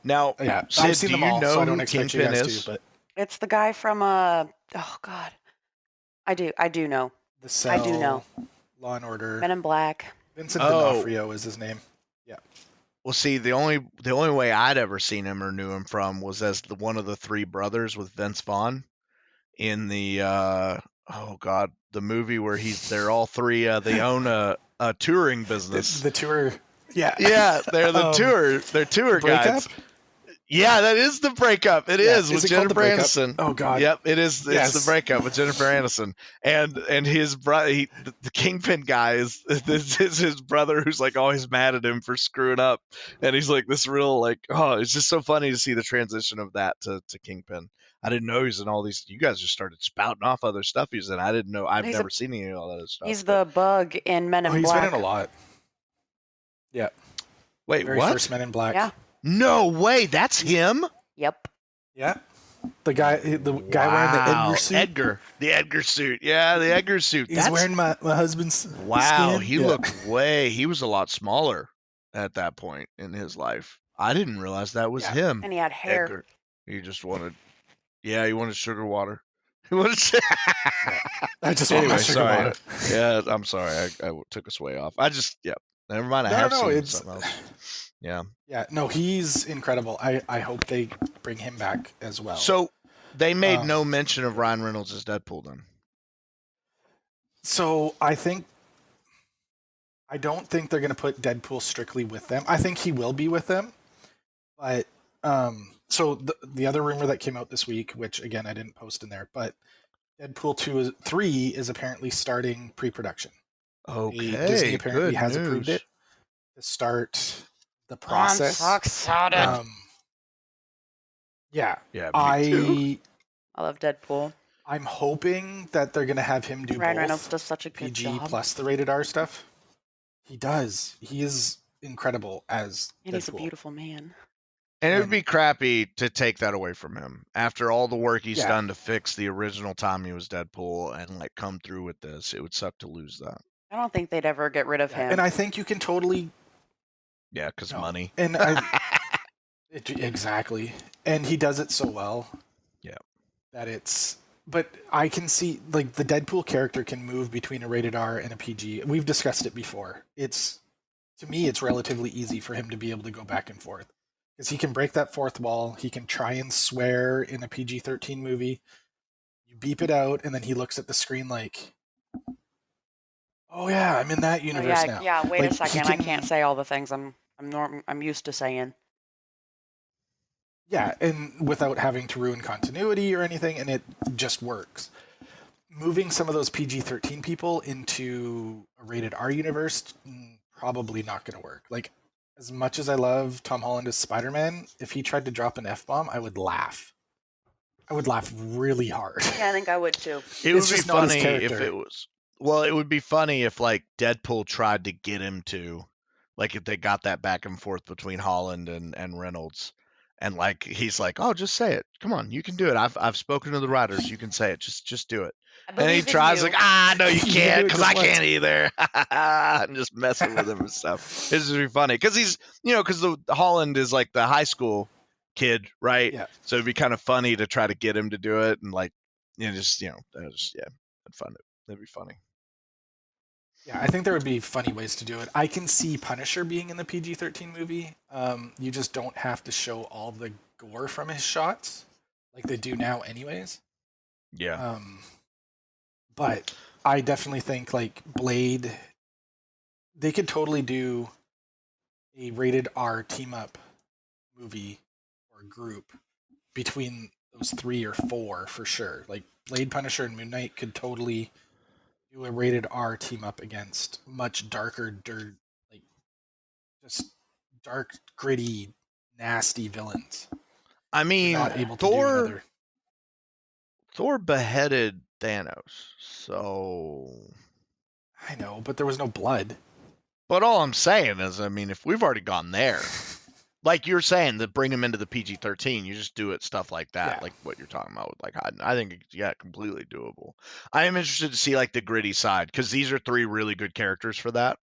Now, Sid, I've seen them all, so I don't expect you guys to. But it's the guy from oh God, I do know. The Cell, I do know. Law and Order, Men in Black. Vincent D'Onofrio is his name. Yeah. Well, see, the only way I'd ever seen him or knew him from was as one of the 3 brothers with Vince Vaughn in the the movie where they're all 3 they own a touring business. The tour. Yeah. Yeah, they're the tour guides. Yeah, that is the breakup. It is with Jennifer Aniston. Oh God. Yep, it is. It's the breakup with Jennifer Aniston, and his brother, the Kingpin guy, is his brother, who's like always mad at him for screwing up, and he's like this real it's just so funny to see the transition of that to Kingpin. I didn't know he's in all these. You guys just started spouting off other stuff he's in. I didn't know. I've never seen any of all that stuff. He's the bug in Men in Black. He's been in a lot. Yeah. Wait, Very what? First Men in Black. Yeah. No way, that's him. Yep. Yeah. The guy wearing the Edgar suit. The Edgar suit. Yeah, the Edgar suit. He's wearing my husband's. Wow, skin. He looked he was a lot smaller at that point in his life. I didn't realize that was him. And he had hair. Edgar. He just wanted. Yeah, he wanted sugar water. He wanted. I just want my sugar water. Yeah, I'm sorry. I took us way off. Never mind. I have seen something else. Yeah. Yeah. No, he's incredible. I hope they bring him back as well. So they made no mention of Ryan Reynolds as Deadpool then. So I don't think they're going to put Deadpool strictly with them. I think he will be with them. But so the other rumor that came out this week, which again I didn't post in there, but Deadpool 3 is apparently starting pre-production. Okay. Disney apparently has approved it to start the process. I'm so excited. Yeah. Yeah. I love Deadpool. I'm hoping that they're going to have him do Ryan both Reynolds does such a good PG job. plus the rated R stuff. He does. He is incredible as And Deadpool. he's a beautiful man. And it would be crappy to take that away from him after all the work he's done to fix the original time he was Deadpool and come through with this. It would suck to lose that. I don't think they'd ever get rid of him. And I think you can totally. Yeah, because money. And exactly. And he does it so well. Yeah. That it's. But I can see the Deadpool character can move between a rated R and a PG. We've discussed it before. To me, it's relatively easy for him to be able to go back and forth. Because he can break that fourth wall. He can try and swear in a PG-13 movie. You beep it out, and then he looks at the screen like, "Oh yeah, I'm in that universe now." Yeah, wait a second. I can't say all the things I'm used to saying. Yeah, and without having to ruin continuity or anything, and it just works. Moving some of those PG-13 people into a rated R universe, probably not going to work. As much as I love Tom Holland as Spider-Man, if he tried to drop an F-bomb, I would laugh. I would laugh really hard. Yeah, I think I would too. It would be funny if it was. Well, it would be funny if Deadpool tried to get him to, if they got that back and forth between Holland and Reynolds, and he's like, "Oh, just say it. Come on, you can do it. I've spoken to the writers. You can say it. Just do it." And he tries no, you can't, because I can't either. I'm just messing with him and stuff. It's just funny because he's, because the Holland is the high school kid, right? Yeah. So it'd be kind of funny to try to get him to do it, and like, just that was that'd fun. That'd be funny. Yeah, I think there would be funny ways to do it. I can see Punisher being in the PG-13 movie. You just don't have to show all the gore from his shots, like they do now, anyways. Yeah. But I definitely think like Blade, they could totally do a rated R team up movie or group between those 3 or 4 for sure. Like Blade, Punisher, and Moon Knight could totally do a rated R team up against much darker, like just dark, gritty, nasty villains. I mean, not able to do another. Thor beheaded Thanos, so I know, but there was no blood. But all I'm saying is, I mean, if we've already gone there, like you're saying, that bring him into the PG-13, you just do it stuff like that, like what you're talking about with like Hyden. I think completely doable. I am interested to see like the gritty side, because these are 3 really good characters for that.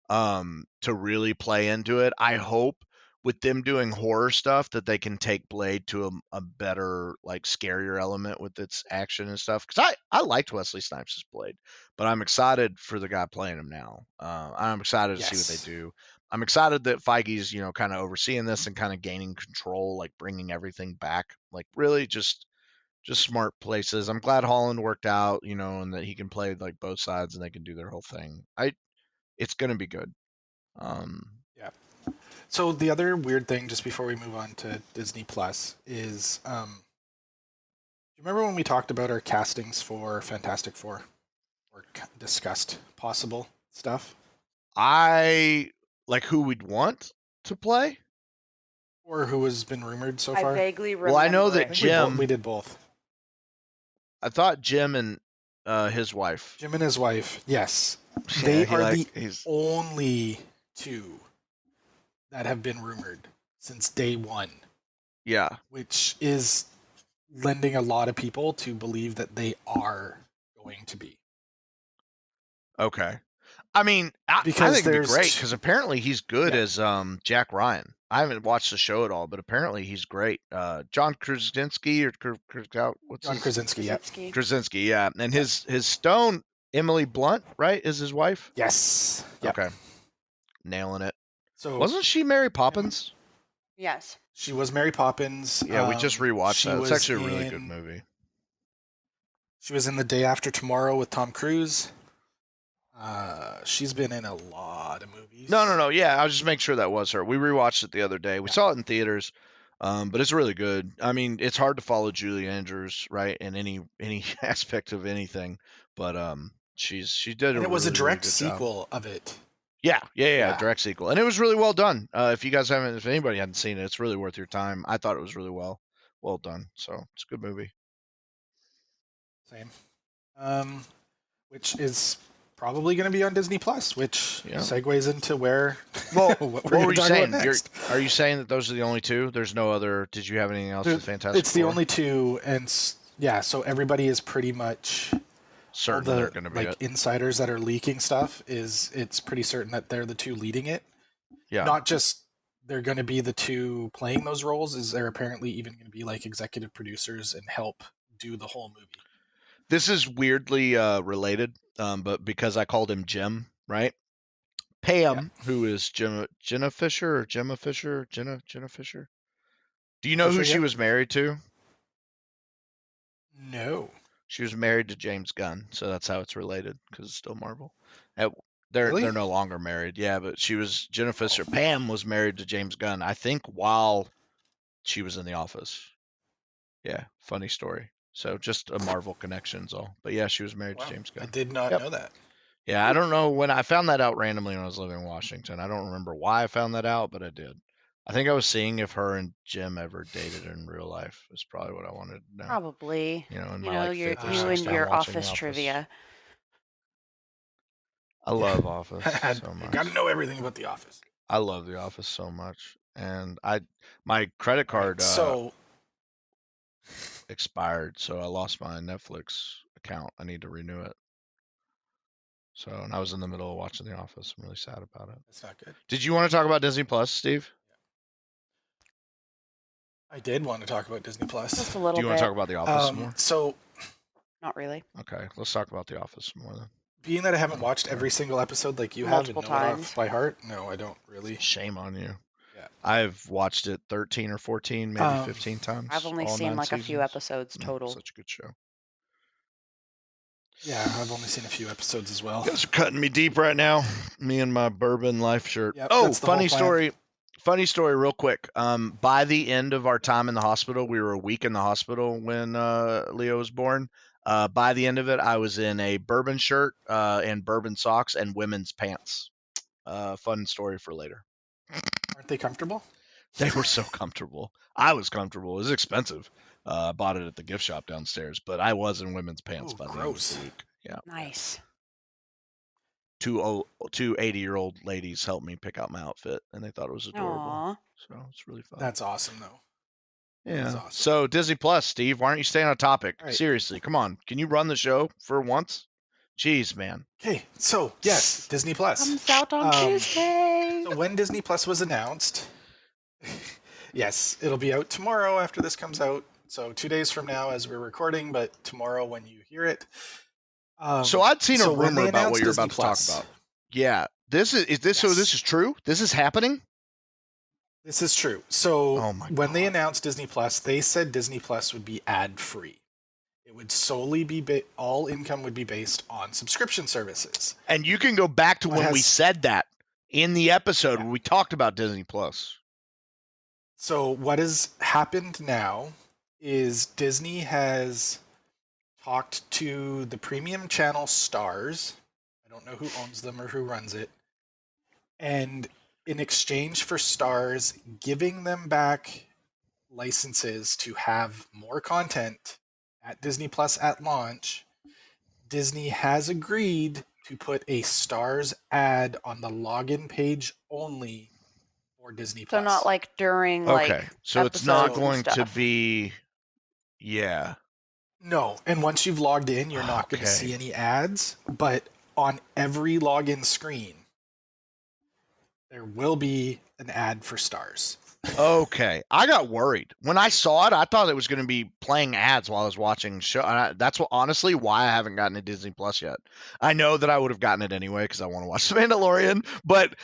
To really play into it. I hope with them doing horror stuff that they can take Blade to a better, like, scarier element with its action and stuff. Because I liked Wesley Snipes' Blade, but I'm excited for the guy playing him now. I'm excited to see what they do. I'm excited that Feige's, kind of overseeing this and kind of gaining control, like bringing everything back, like really just smart places. I'm glad Holland worked out, and that he can play like both sides and they can do their whole thing. It's gonna be good. Yeah. So the other weird thing, just before we move on to Disney Plus, is do you remember when we talked about our castings for Fantastic Four, or discussed possible stuff? I like who we'd want to play, or who has been rumored so far. I vaguely remember. Well, I know that Jim. We did both. I thought Jim and his wife. Jim and his wife, yes. They are the only 2 that have been rumored since day 1. Yeah. Which is lending a lot of people to believe that they are going to be. Okay. I mean, I think it'd be great, because apparently he's good as Jack Ryan. I haven't watched the show at all, but apparently he's great. John Krasinski, what's John Krasinski, yeah. Krasinski, yeah. And his Stone, Emily Blunt, right, is his wife? Yes. Yep. Okay. Nailing it. So wasn't she Mary Poppins? Yes. She was Mary Poppins. Yeah, we just rewatched that. It's actually a really good movie. She was in The Day After Tomorrow with Tom Cruise. She's been in a lot of movies. No. Yeah, I was just making sure that was her. We rewatched it the other day. We saw it in theaters, but it's really good. I mean, it's hard to follow Julie Andrews, right, in any aspect of anything, but she did. And it was really, a direct really sequel of it. Yeah, direct sequel, and it was really well done. If anybody hadn't seen it, it's really worth your time. I thought it was really well done. So it's a good movie. Same. Which is probably going to be on Disney Plus, which segues into where. Well, what were you saying? Are you saying that those are the only 2? There's no other? Did you have anything else with Fantastic It's the only 2, and so everybody is pretty much certain they're going to be insiders that are leaking stuff. It's pretty certain that they're the 2 leading it. Yeah. Not just they're going to be the 2 playing those roles. Is they're apparently even going to be like executive producers and help do the whole movie. This is weirdly related, but because I called him Jim, right? Pam, who is Jenna Fisher. Do you know who she was married to? No. She was married to James Gunn, so that's how it's related, because it's still Marvel. They're no longer married, yeah, but she was Jenna Fisher. Pam was married to James Gunn, I think, while she was in The Office. Yeah, funny story. So just a Marvel connection's all. But yeah, she was married to James Gunn. I did not know that. Yeah, I don't know when I found that out randomly when I was living in Washington. I don't remember why I found that out, but I did. I think I was seeing if her and Jim ever dated in real life. Is probably what I wanted to know. Probably. In you my and your office trivia. I love Office so much. You got to know everything about The Office. I love The Office so much, and my credit card expired, so I lost my Netflix account. I need to renew it. So, and I was in the middle of watching The Office. I'm really sad about it. That's not good. Did you want to talk about Disney Plus, Steve? I did want to talk about Disney Plus. Just a little Do you bit. want to talk about The Office more? So, not really. Okay, let's talk about The Office more then. Being that I haven't watched every single episode like you Multiple have and know it times off by heart, no, I don't really. Shame on you. Yeah. I've watched it 13 or 14, maybe 15 times. I've only all seen 9 like a few seasons. episodes total. Such a good show. Yeah, I've only seen a few episodes as well. You guys are cutting me deep right now. Me and my bourbon life shirt. Yep, oh, that's the whole funny plan. story. Funny story, real quick. By the end of our time in the hospital, we were a week in the hospital when Leo was born. By the end of it, I was in a bourbon shirt and bourbon socks and women's pants. Fun story for later. Aren't they comfortable? They were so comfortable. I was comfortable. It was expensive. I bought it at the gift shop downstairs, but I was in women's pants by the end of the week. Yeah. Nice. Two 80-year-old ladies helped me pick out my outfit, and they thought it was adorable. Aww. So it's really fun. That's awesome, though. Yeah. Awesome. So Disney Plus, Steve, why aren't you staying on topic? Right. Seriously, come on. Can you run the show for once? Jeez, man. Okay, so yes, Disney Plus comes out on Tuesday. So when Disney Plus was announced, yes, it'll be out tomorrow after this comes out. So 2 days from now, as we're recording, but tomorrow when you hear it. So I'd seen a when they rumor about what you're Disney about to Plus, talk about. Yeah. This is this. Yes. So this is true. This is happening. This is true. So Oh my when they God. announced Disney Plus, they said Disney Plus would be ad-free. It would solely be all income would be based on subscription services. And you can go back to when we said that in the episode where we talked about Disney Plus. So what has happened now is Disney has talked to the premium channel Stars. I don't know who owns them or who runs it. And in exchange for Stars giving them back licenses to have more content at Disney Plus at launch, Disney has agreed to put a Stars ad on the login page only for Disney Plus. So not like during like so it's not episodes going and to stuff. be No, and once you've logged in, you're not going to see any ads, but on every login screen there will be an ad for Stars. Okay. I got worried. When I saw it, I thought it was going to be playing ads while I was watching the show. That's what, honestly, why I haven't gotten a Disney Plus yet. I know that I would have gotten it anyway because I want to watch The Mandalorian, but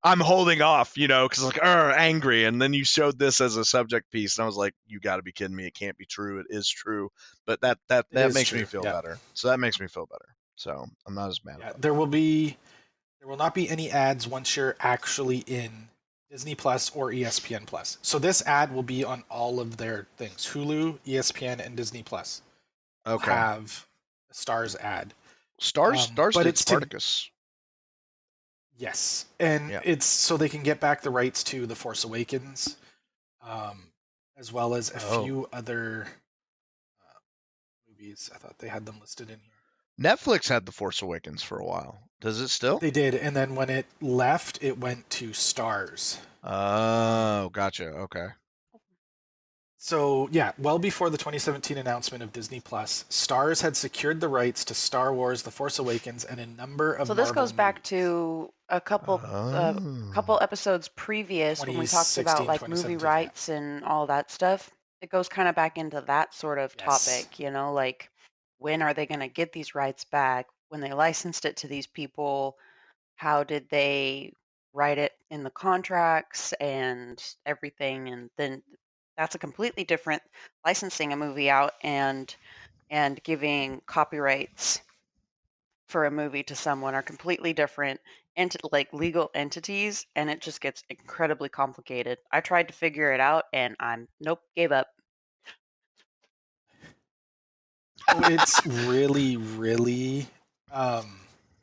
I'm holding off, because like, angry. And then you showed this as a subject piece, and I was like, you got to be kidding me. It can't be true. It is true. But that makes me feel better. So that makes me feel better. So I'm not as mad about it. There will not be any ads once you're actually in Disney Plus or ESPN Plus. So this ad will be on all of their things. Hulu, ESPN, and Disney Plus have a Stars ad. Stars but did Spartacus. Yes. And it's so they can get back the rights to The Force Awakens, as well as a few other movies. I thought they had them listed in here. Netflix had The Force Awakens for a while. Does it still? They did, and then when it left, it went to Stars. Oh, gotcha. Okay. So, yeah, well before the 2017 announcement of Disney Plus, Stars had secured the rights to Star Wars: The Force Awakens and a number of So this Marvel goes back to a couple episodes previous when we talked about like movie rights and all that stuff. It goes kind of back into that sort of topic, like when are they going to get these rights back? When they licensed it to these people, how did they write it in the contracts and everything? And then that's a completely different licensing a movie out and giving copyrights for a movie to someone are completely different like legal entities, and it just gets incredibly complicated. I tried to figure it out and gave up. It's really, really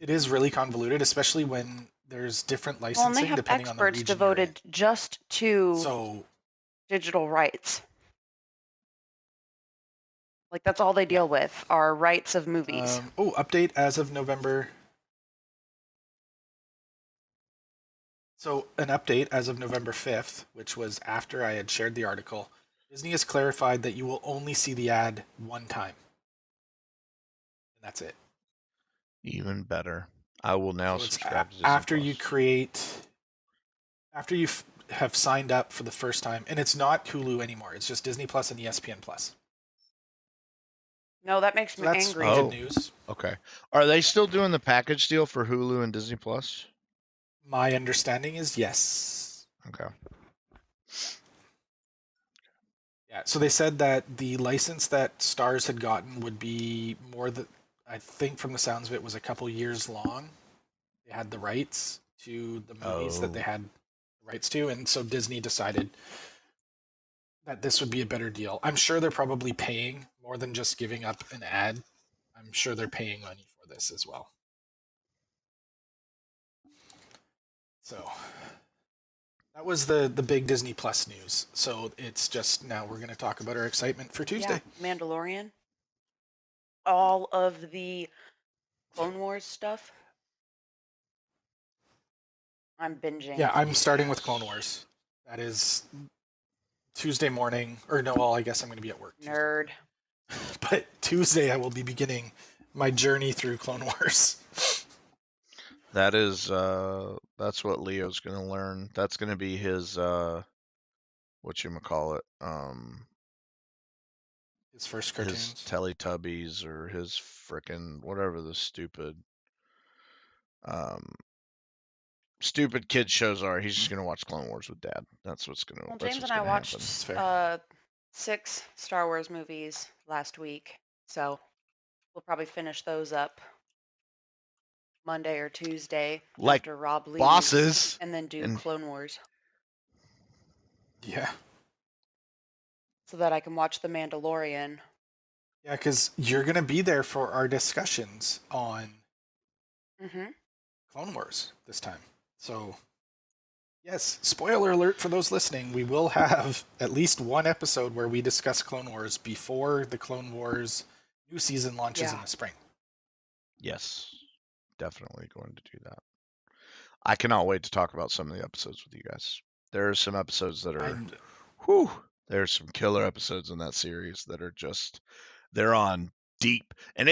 it is really convoluted, especially when there's different licensing and they have depending on the region devoted just to digital rights. Like that's all they deal with are rights of movies. Update as of November. So an update as of November 5th, which was after I had shared the article, Disney has clarified that you will only see the ad one time. And that's it. Even better. I will now subscribe to Disney after Plus. you create, after you have signed up for the first time, and it's not Hulu anymore. It's just Disney Plus and ESPN Plus. No, that makes So me that's angry. good news. Okay. Are they still doing the package deal for Hulu and Disney Plus? My understanding is yes. Okay. Yeah. So they said that the license that Stars had gotten would be more than, I think from the sounds of it, was a couple years long. They had the rights to the movies that they had rights to, and so Disney decided that this would be a better deal. I'm sure they're probably paying more than just giving up an ad. I'm sure they're paying money for this as well. So that was the big Disney Plus news. So it's just now we're going to talk about our excitement for Tuesday. Yeah, Mandalorian. All of the Clone Wars stuff. I'm binging. Yeah, I'm starting with Clone Wars. That is Tuesday morning, or no, well, I guess I'm going to be at work. Nerd. But Tuesday I will be beginning my journey through Clone Wars. That is that's what Leo's gonna learn. That's gonna be his whatchamacallit, His first cartoons. his Teletubbies or his frickin' whatever the stupid kid shows are. He's just gonna watch Clone Wars with Dad. That's what's gonna. Well, That's James what's and I gonna happen. watched 6 Star Wars movies last week, so we'll probably finish those up Monday or Tuesday Like after Rob leaves, bosses, and then do and Clone Wars Yeah. so that I can watch The Mandalorian. Yeah, because you're going to be there for our discussions on Clone Wars this time. So, yes, spoiler alert for those listening, we will have at least one episode where we discuss Clone Wars before the Clone Wars new season launches in the spring. Yes, definitely going to do that. I cannot wait to talk about some of the episodes with you guys. There are some episodes that are, whew, there's some killer episodes in that series that are just, they're on deep. And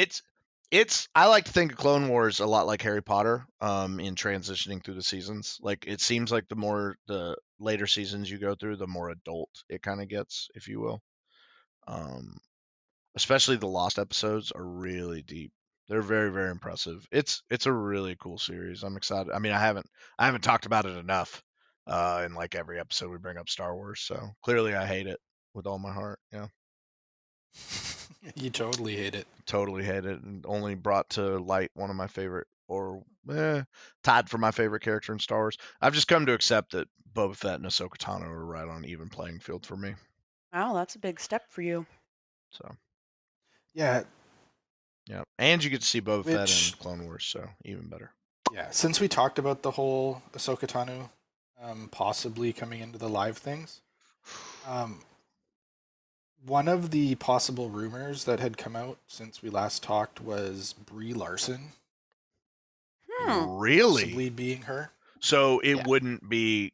I like to think of Clone Wars a lot like Harry Potter, in transitioning through the seasons. Like, it seems like the later seasons you go through, the more adult it kind of gets, if you will. Especially the Lost episodes are really deep. They're very, very impressive. It's a really cool series. I'm excited. I mean, I haven't talked about it enough. In like every episode we bring up Star Wars, so clearly I hate it with all my heart. Yeah. You totally hate it. Totally hate it, and only brought to light one of my favorite, or tied for my favorite character in Star Wars. I've just come to accept that Boba Fett and Ahsoka Tano are right on even playing field for me. Wow, that's a big step for you. So. Yeah. Yeah, and you get to see Boba Fett in Clone Wars, so even better. Yeah, since we talked about the whole Ahsoka Tano possibly coming into the live things, one of the possible rumors that had come out since we last talked was Brie Larson. Really? Possibly being her. So it wouldn't be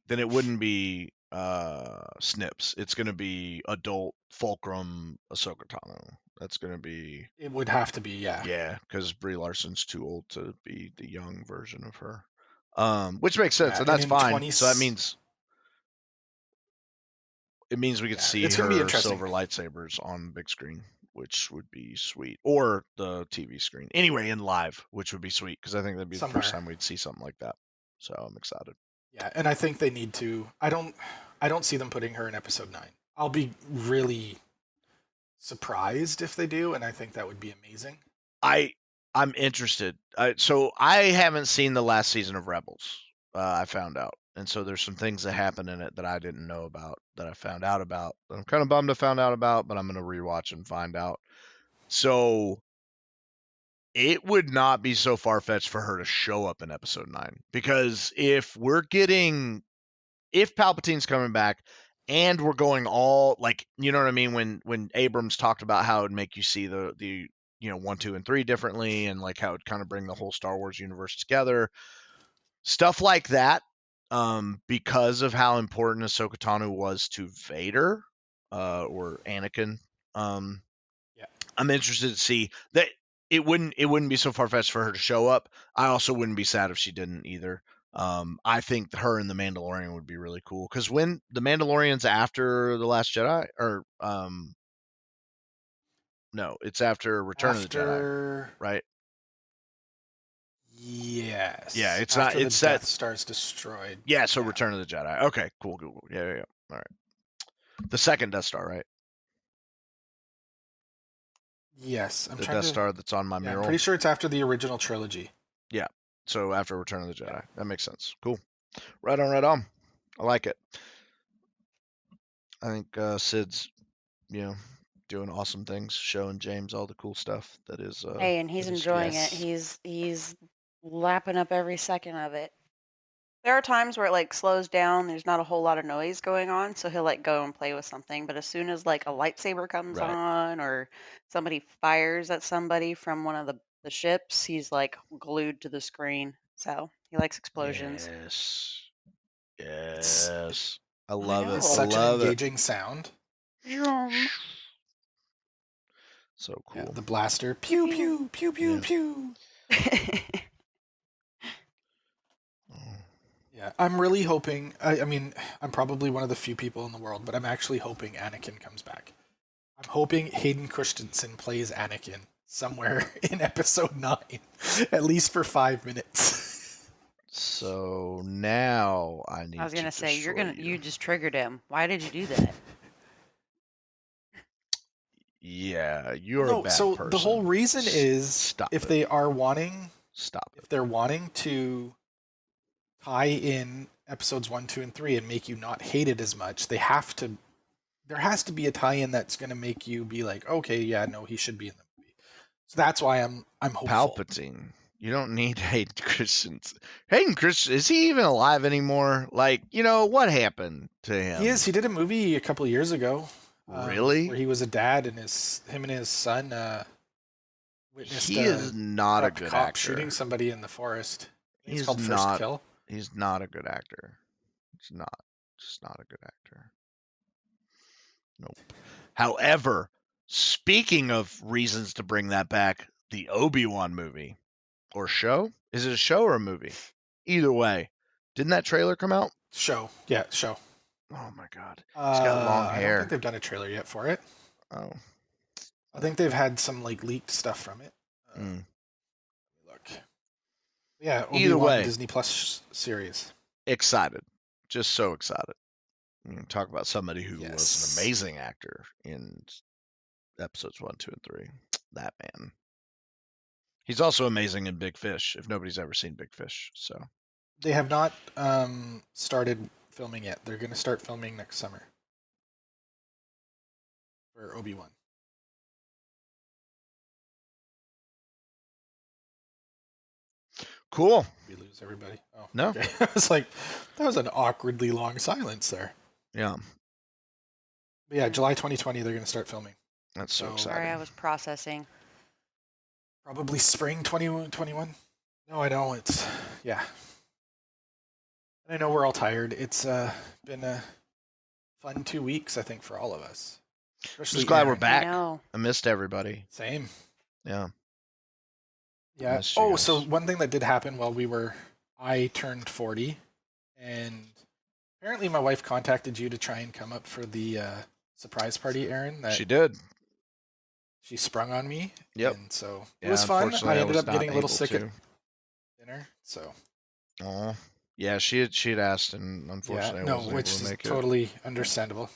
Snips. It's going to be adult Fulcrum Ahsoka Tano. That's going to be. It would have to be, yeah. Yeah, because Brie Larson's too old to be the young version of her. Which makes sense, and that's fine. So that means we get to see her silver lightsabers on the big screen, which would be sweet, or the TV screen. Anyway, in live, which would be sweet, because I think that'd be the first time we'd see something like that. So I'm excited. Yeah, and I think they need to. I don't see them putting her in episode 9. I'll be really surprised if they do, and I think that would be amazing. I'm interested. So I haven't seen the last season of Rebels. I found out, and so there's some things that happen in it that I didn't know about, that I found out about, that I'm kind of bummed I found out about, but I'm going to rewatch and find out. So it would not be so far-fetched for her to show up in episode 9, because if Palpatine's coming back and we're going all, like, you know what I mean, when Abrams talked about how it would make you see the 1, 2, and 3 differently, and like how it would kind of bring the whole Star Wars universe together, stuff like that, because of how important Ahsoka Tano was to Vader, or Anakin. I'm interested to see that. It wouldn't be so far-fetched for her to show up. I also wouldn't be sad if she didn't either. I think her and the Mandalorian would be really cool because when the Mandalorian's after the Last Jedi, or no, it's after Return of the Jedi, right? Yes. Yeah, it's after not. It's the that. Death Star's destroyed. Yeah, so Return of the Jedi. Okay, cool. Yeah. All right. The second Death Star, right? Yes, the Death Star that's on my mural. I'm pretty sure it's after the original trilogy. Yeah, so after Return of the Jedi. That makes sense. Cool. Right on. I like it. I think Sid's, doing awesome things, showing James all the cool stuff that is. Hey, and he's enjoying it. He's lapping up every second of it. There are times where it like slows down. There's not a whole lot of noise going on, so he'll like go and play with something. But as soon as like a lightsaber comes Right. on, or somebody fires at somebody from one of the ships, he's like glued to the screen. So he likes explosions. Yes. I I love it. know. It's I such an love it. engaging sound. So cool. Yeah, the blaster. Pew, pew, pew, pew, pew. Yeah, I'm really hoping. I mean, I'm probably one of the few people in the world, but I'm actually hoping Anakin comes back. I'm hoping Hayden Christensen plays Anakin somewhere in episode 9, at least for 5 minutes. So now I need. I was gonna say you. You just triggered him. Why did you do that? Yeah, you're a bad person. The whole reason is if they're wanting to tie in episodes 1, 2, and 3 and make you not hate it as much, there has to be a tie-in that's going to make you be like, okay, yeah, no, he should be in the movie. So that's why I'm hopeful. Palpatine. You don't need Hayden Christensen. Hayden Christensen, is he even alive anymore? Like, what happened to him? He is. He did a movie a couple of years ago. Really? Where he was a dad and him and his son witnessed he is not a good cop actor. shooting somebody in the forest. He's called First Kill. He's not a good actor. He's just not a good actor. Nope. However, speaking of reasons to bring that back, the Obi-Wan movie or show? Is it a show or a movie? Either way, didn't that trailer come out? Show. Yeah, show. Oh my god. He's got long hair. I don't think they've done a trailer yet for it. Oh. I think they've had some like leaked stuff from it. Look. Yeah, Obi-Wan either way, Disney Plus series. Excited. Just so excited. Talk about somebody who was an amazing actor in episodes 1, 2, and 3. That man. He's also amazing in Big Fish, if nobody's ever seen Big Fish. So they have not started filming yet. They're going to start filming next summer for Obi-Wan. Cool. We lose everybody. Oh no. Okay. I was like, that was an awkwardly long silence there. Yeah. But yeah, July 2020 they're going to start filming. That's so exciting. Sorry, I was processing. Probably spring 2021. No, I know it's I know we're all tired. It's been a fun 2 weeks, I think, for all of us. Especially just glad we're back. I missed everybody. Same. Yeah. Yeah. Oh, so one thing that did happen while I turned 40, and apparently my wife contacted you to try and come up for the surprise party, Errane. She did. She sprung on me. Yep. And so it was fun. I ended up getting a little sick at dinner. So. Oh. Yeah, she had asked, and unfortunately, I wasn't able to make it. Totally understandable.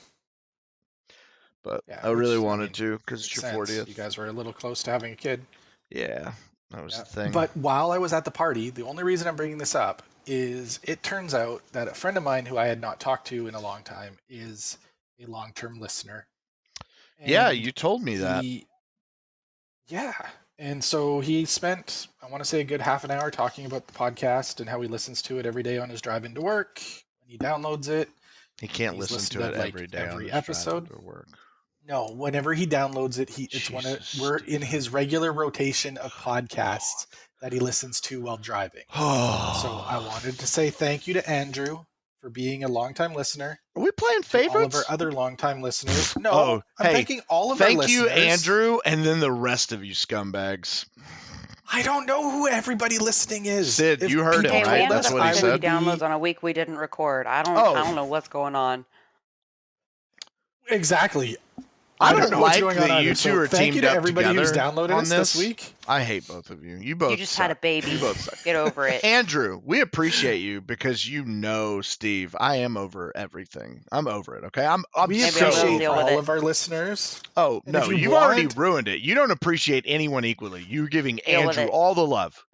But I really wanted to because it's your 40th. You guys were a little close to having a kid. Yeah, that was the thing. But while I was at the party, the only reason I'm bringing this up is it turns out that a friend of mine who I had not talked to in a long time is a long-term listener. And yeah, you told me that. Yeah. And so he spent, I want to say, a good half an hour talking about the podcast and how he listens to it every day on his drive into work. When he downloads it. He can't listen to it every day every episode. To work. No, whenever he downloads it, we're in his regular rotation of podcasts that he listens to while driving. So I wanted to say thank you to Andrew for being a longtime listener. Are we playing favorites? All of our other longtime listeners. No, I'm thanking all of our listeners. Thank you, Andrew, and then the rest of you scumbags. I don't know who everybody listening is. Sid, you heard him, right? That's what he said. Downloads on a week we didn't record. I don't know what's going on. Exactly. I don't know like what's going on. You two are thank you teamed to up everybody who's together downloaded on us this week. I hate both of you. You both just suck. had a baby. You both suck. Get over it. Andrew, we appreciate you because you know, Steve, I am over everything. I'm over it, okay? We appreciate all of our listeners. Oh, no, you've already ruined it. You don't appreciate anyone equally. You're giving Andrew all the love.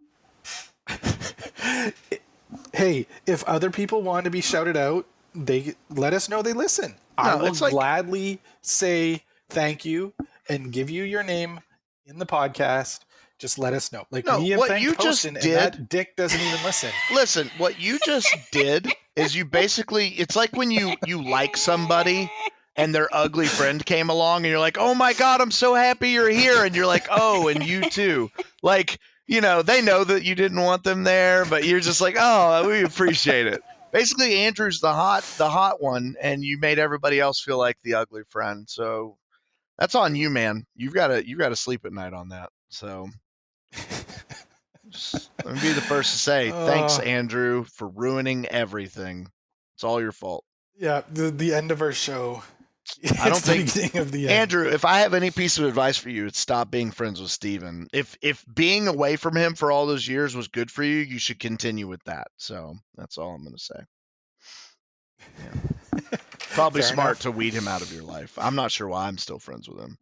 Hey, if other people want to be shouted out, they let us know they listen. I will gladly say thank you and give you your name in the podcast. Just let us know. Like me and what you just did, and that dick doesn't even listen. Listen, what you just did is you basically, it's like when you like somebody and their ugly friend came along and you're like, oh my God, I'm so happy you're here. And you're like, oh, and you too. Like, you know, they know that you didn't want them there, but you're just like, oh, we appreciate it. Basically, Andrew's the hot one, and you made everybody else feel like the ugly friend. So that's on you, man. You've got to sleep at night on that. So just, let me be the first to say thanks, Andrew, for ruining everything. It's all your fault. Yeah, the end of our show. I don't think the beginning of the end. Andrew, if I have any piece of advice for you, it's stop being friends with Steven. If being away from him for all those years was good for you, you should continue with that. So that's all I'm going to say. Yeah. Probably smart to weed him out of your life. I'm not sure why I'm still friends with him.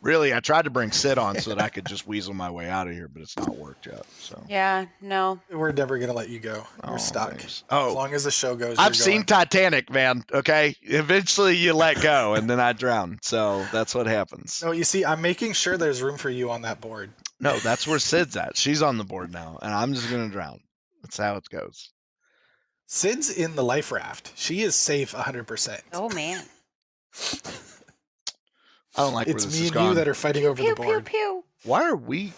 Really, I tried to bring Sid on so that I could just weasel my way out of here, but it's not worked yet. So yeah, no, we're never gonna let you go. You're stuck. Thanks. As long as the show goes. I've seen Titanic, man. Okay, eventually you let go, and then I drown. So that's what happens. No, you see, I'm making sure there's room for you on that board. No, that's where Sid's at. She's on the board now, and I'm just gonna drown. That's how it goes. Sid's in the life raft. She is safe 100%. Oh man. I don't like it's where this me is and you that are fighting over the board. Pew, pew. Why are we?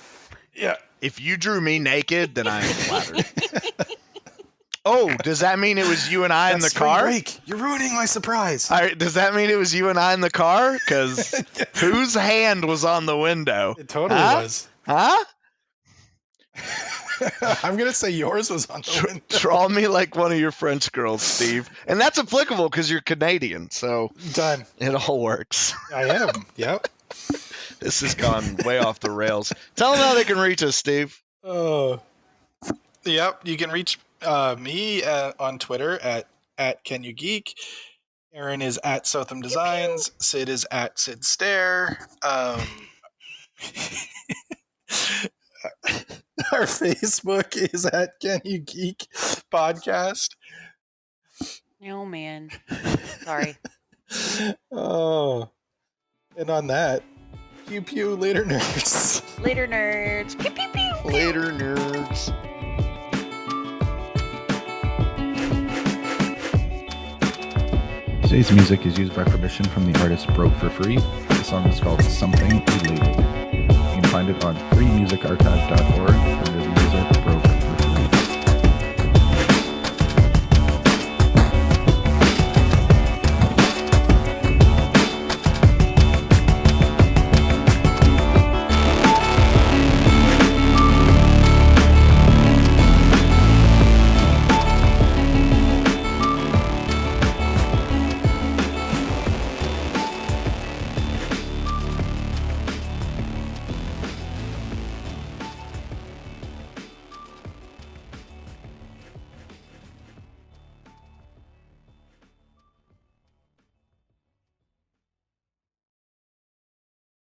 Yeah. If you drew me naked, then I am flattered. Oh, does that mean it was you and I in the car? Break. You're ruining my surprise. All right, does that mean it was you and I in the car? Because whose hand was on the window? It totally was. Huh? I'm going to say yours was on the window. Draw me like one of your French girls, Steve. And that's applicable because you're Canadian, so done. It all works. I am. Yep. This has gone way off the rails. Tell them how they can reach us, Steve. Yep. You can reach me on Twitter at CanYouGeek. Errane is at Southam Designs. Sid is at Sid Stare. Our Facebook is at CanYouGeek Podcast. Oh man. Sorry. Oh. And on that, pew pew, later nerds. Later nerds. Pew pew pew. Later nerds. Today's music is used by permission from the artist Broke for Free. The song is called Something Elated. You can find it on freemusicarchive.org under the user